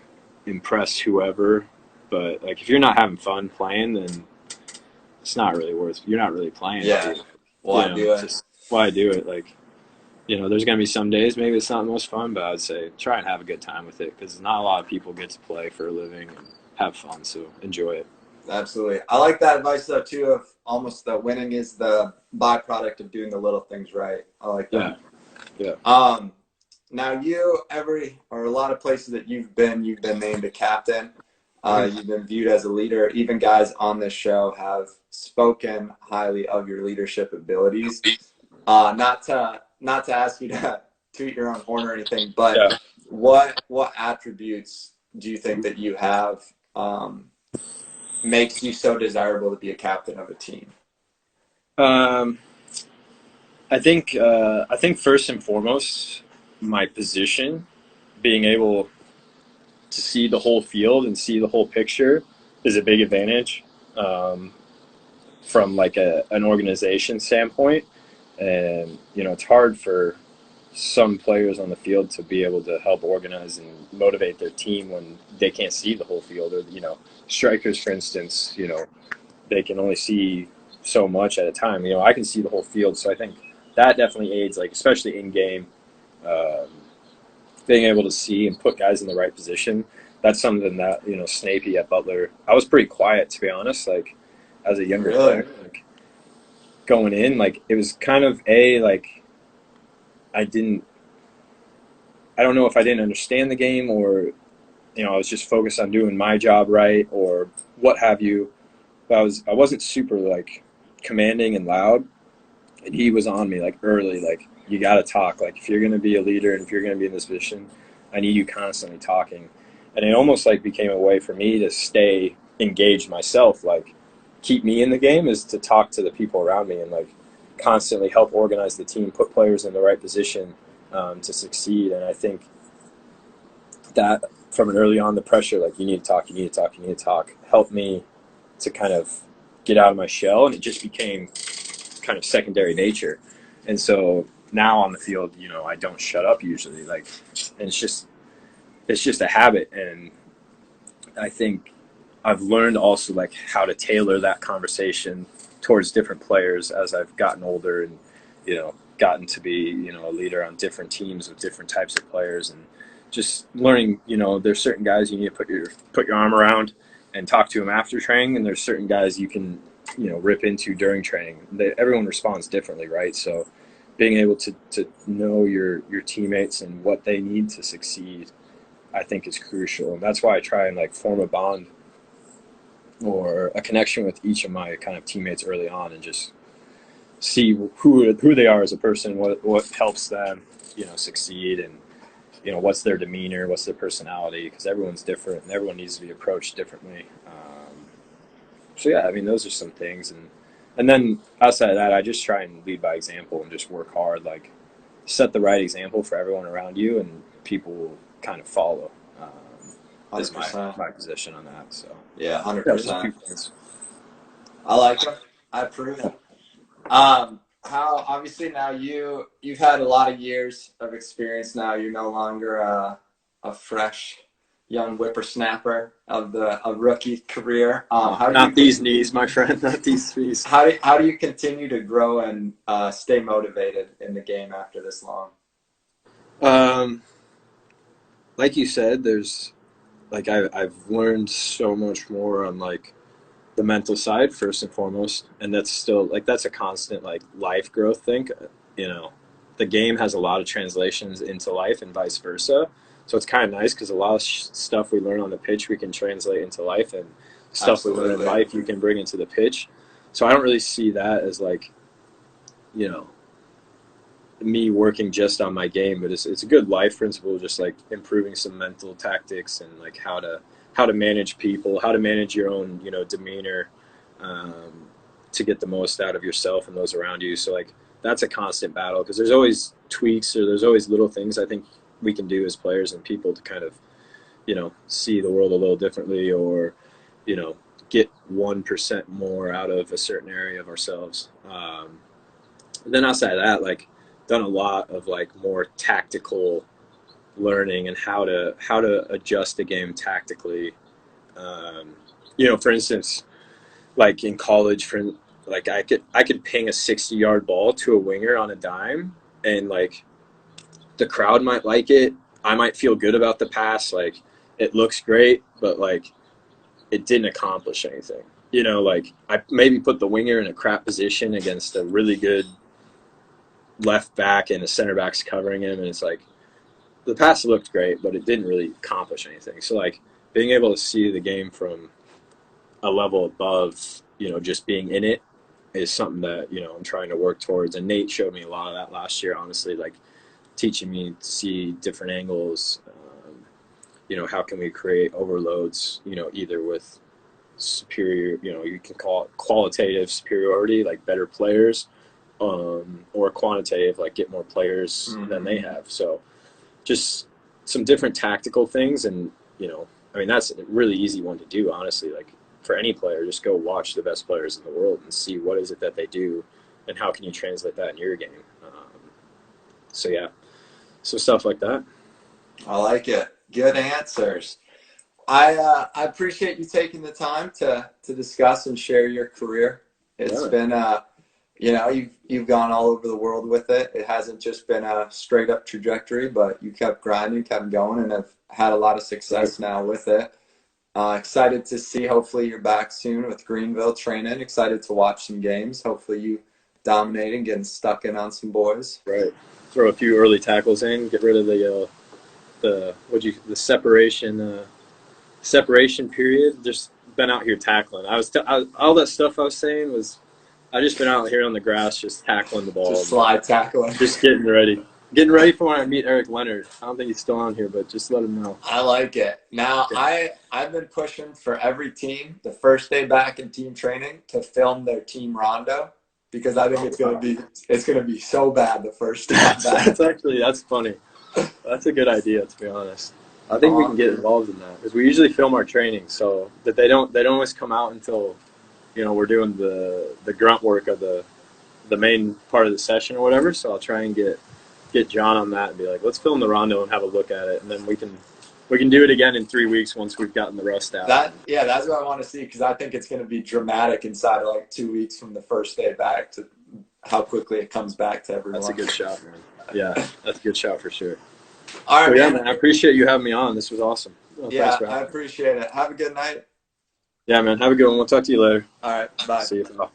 impress whoever. But if you're not having fun playing, then it's not really you're not really playing. Yeah. Why do it? Why do it? There's going to be some days maybe it's not the most fun, but I would say try and have a good time with it because not a lot of people get to play for a living and have fun, so enjoy it. Absolutely. I like that advice, though, too, of almost the winning is the byproduct of doing the little things right. I like that. Yeah. Now, a lot of places that you've been named a captain. You've been viewed as a leader. Even guys on this show have spoken highly of your leadership abilities. Not to ask you to toot your own horn or anything, but what attributes do you think that you have makes you so desirable to be a captain of a team? I think first and foremost, my position, being able to see the whole field and see the whole picture is a big advantage from like an organization standpoint. And, it's hard for some players on the field to be able to help organize and motivate their team when they can't see the whole field. Or, strikers, for instance, they can only see so much at a time. I can see the whole field. So I think that definitely aids, like, especially in game, being able to see and put guys in the right position. That's something that, Snapey at Butler, I was pretty quiet, to be honest, like, as a younger player, like, going in, like, it was kind of like, I don't know if I didn't understand the game or, I was just focused on doing my job right or what have you. But I wasn't super, like, commanding and loud. And he was on me, like, early, like, you got to talk. Like, if you're going to be a leader and if you're going to be in this position, I need you constantly talking. And it almost, like, became a way for me to stay engaged myself. Like, keep me in the game is to talk to the people around me and, like, constantly help organize the team, put players in the right position to succeed. And I think that from an early on, the pressure, like, you need to talk, helped me to kind of get out of my shell. And it just became kind of secondary nature. And so now on the field, I don't shut up usually. Like, and it's just a habit. And I think I've learned also, like, how to tailor that conversation towards different players as I've gotten older and, gotten to be, a leader on different teams with different types of players, and just learning, there's certain guys you need to put your arm around and talk to them after training, and there's certain guys you can, rip into during training. Everyone responds differently, right? So being able to know your teammates and what they need to succeed, I think, is crucial. And that's why I try and, like, form a bond or a connection with each of my kind of teammates early on and just see who they are as a person, what helps them, succeed, and, what's their demeanor, what's their personality, because everyone's different and everyone needs to be approached differently. So yeah, I mean, those are some things. And then outside of that, I just try and lead by example and just work hard, like, set the right example for everyone around you, and people will kind of follow. Is my position on that. So yeah, 100%. I like it. I approve it. How obviously now you've had a lot of years of experience. Now you're no longer a fresh young whippersnapper of a rookie career. Not these knees, my friend. Not these knees. How do you continue to grow and stay motivated in the game after this long? Like you said, there's, like, I've learned so much more on, like, the mental side first and foremost, and that's still, like, that's a constant, like, life growth thing. The game has a lot of translations into life and vice versa, so it's kind of nice because a lot of stuff we learn on the pitch we can translate into life, and stuff we learn in life you can bring into the pitch. So I don't really see that as, like, me working just on my game, but it's a good life principle, just, like, improving some mental tactics and, like, how to manage people, how to manage your own, demeanor, to get the most out of yourself and those around you. So, like, that's a constant battle because there's always tweaks or there's always little things I think we can do as players and people to kind of, see the world a little differently or, get 1% more out of a certain area of ourselves. Then outside of that, like, done a lot of, like, more tactical learning and how to adjust the game tactically. For instance, like, in college, like, I could ping a 60-yard ball to a winger on a dime, and, like, the crowd might like it. I might feel good about the pass, like, it looks great, but, like, it didn't accomplish anything. Like, I maybe put the winger in a crap position against a really good left back and the center back's covering him, and it's like the pass looked great, but it didn't really accomplish anything. So, like, being able to see the game from a level above, just being in it is something that, I'm trying to work towards. And Nate showed me a lot of that last year, honestly, like, teaching me to see different angles, how can we create overloads, either with superior, you can call it qualitative superiority, like better players, or quantitative, like get more players than they have. So just some different tactical things. And, that's a really easy one to do, honestly. Like for any player, just go watch the best players in the world and see what is it that they do and how can you translate that in your game. So yeah, so stuff like that. I like it. Good answers. I appreciate you taking the time to discuss and share your career. It's been you've gone all over the world with it. It hasn't just been a straight up trajectory, but you kept grinding, kept going, and have had a lot of success now with it. Excited to see, hopefully you're back soon with Greenville training. Excited to watch some games. Hopefully you dominating, getting stuck in on some boys. Right. Throw a few early tackles in, get rid of the separation period. Just been out here tackling. All that stuff I was saying was, I just been out here on the grass, just tackling the ball. Just slide tackling. Just getting ready for when I meet Eric Leonard. I don't think he's still on here, but just let him know. I like it. Now, I've been pushing for every team, the first day back in team training, to film their team rondo, because I think it's gonna be so bad the first day back. That's funny. That's a good idea, to be honest. I think we can get involved in that, because we usually film our training, so that they don't always come out until we're doing the grunt work of the main part of the session or whatever. So I'll try and get John on that and be like, let's film the rondo and have a look at it, and then we can do it again in 3 weeks once we've gotten the rust out. That's what I want to see, because I think it's going to be dramatic inside of like 2 weeks from the first day back to how quickly it comes back to everyone. That's a good shot, man. Yeah, that's a good shot for sure. All right, man. I appreciate you having me on. This was awesome. Thanks, I appreciate it. Have a good night. Yeah, man. Have a good one. We'll talk to you later. All right. Bye. See you.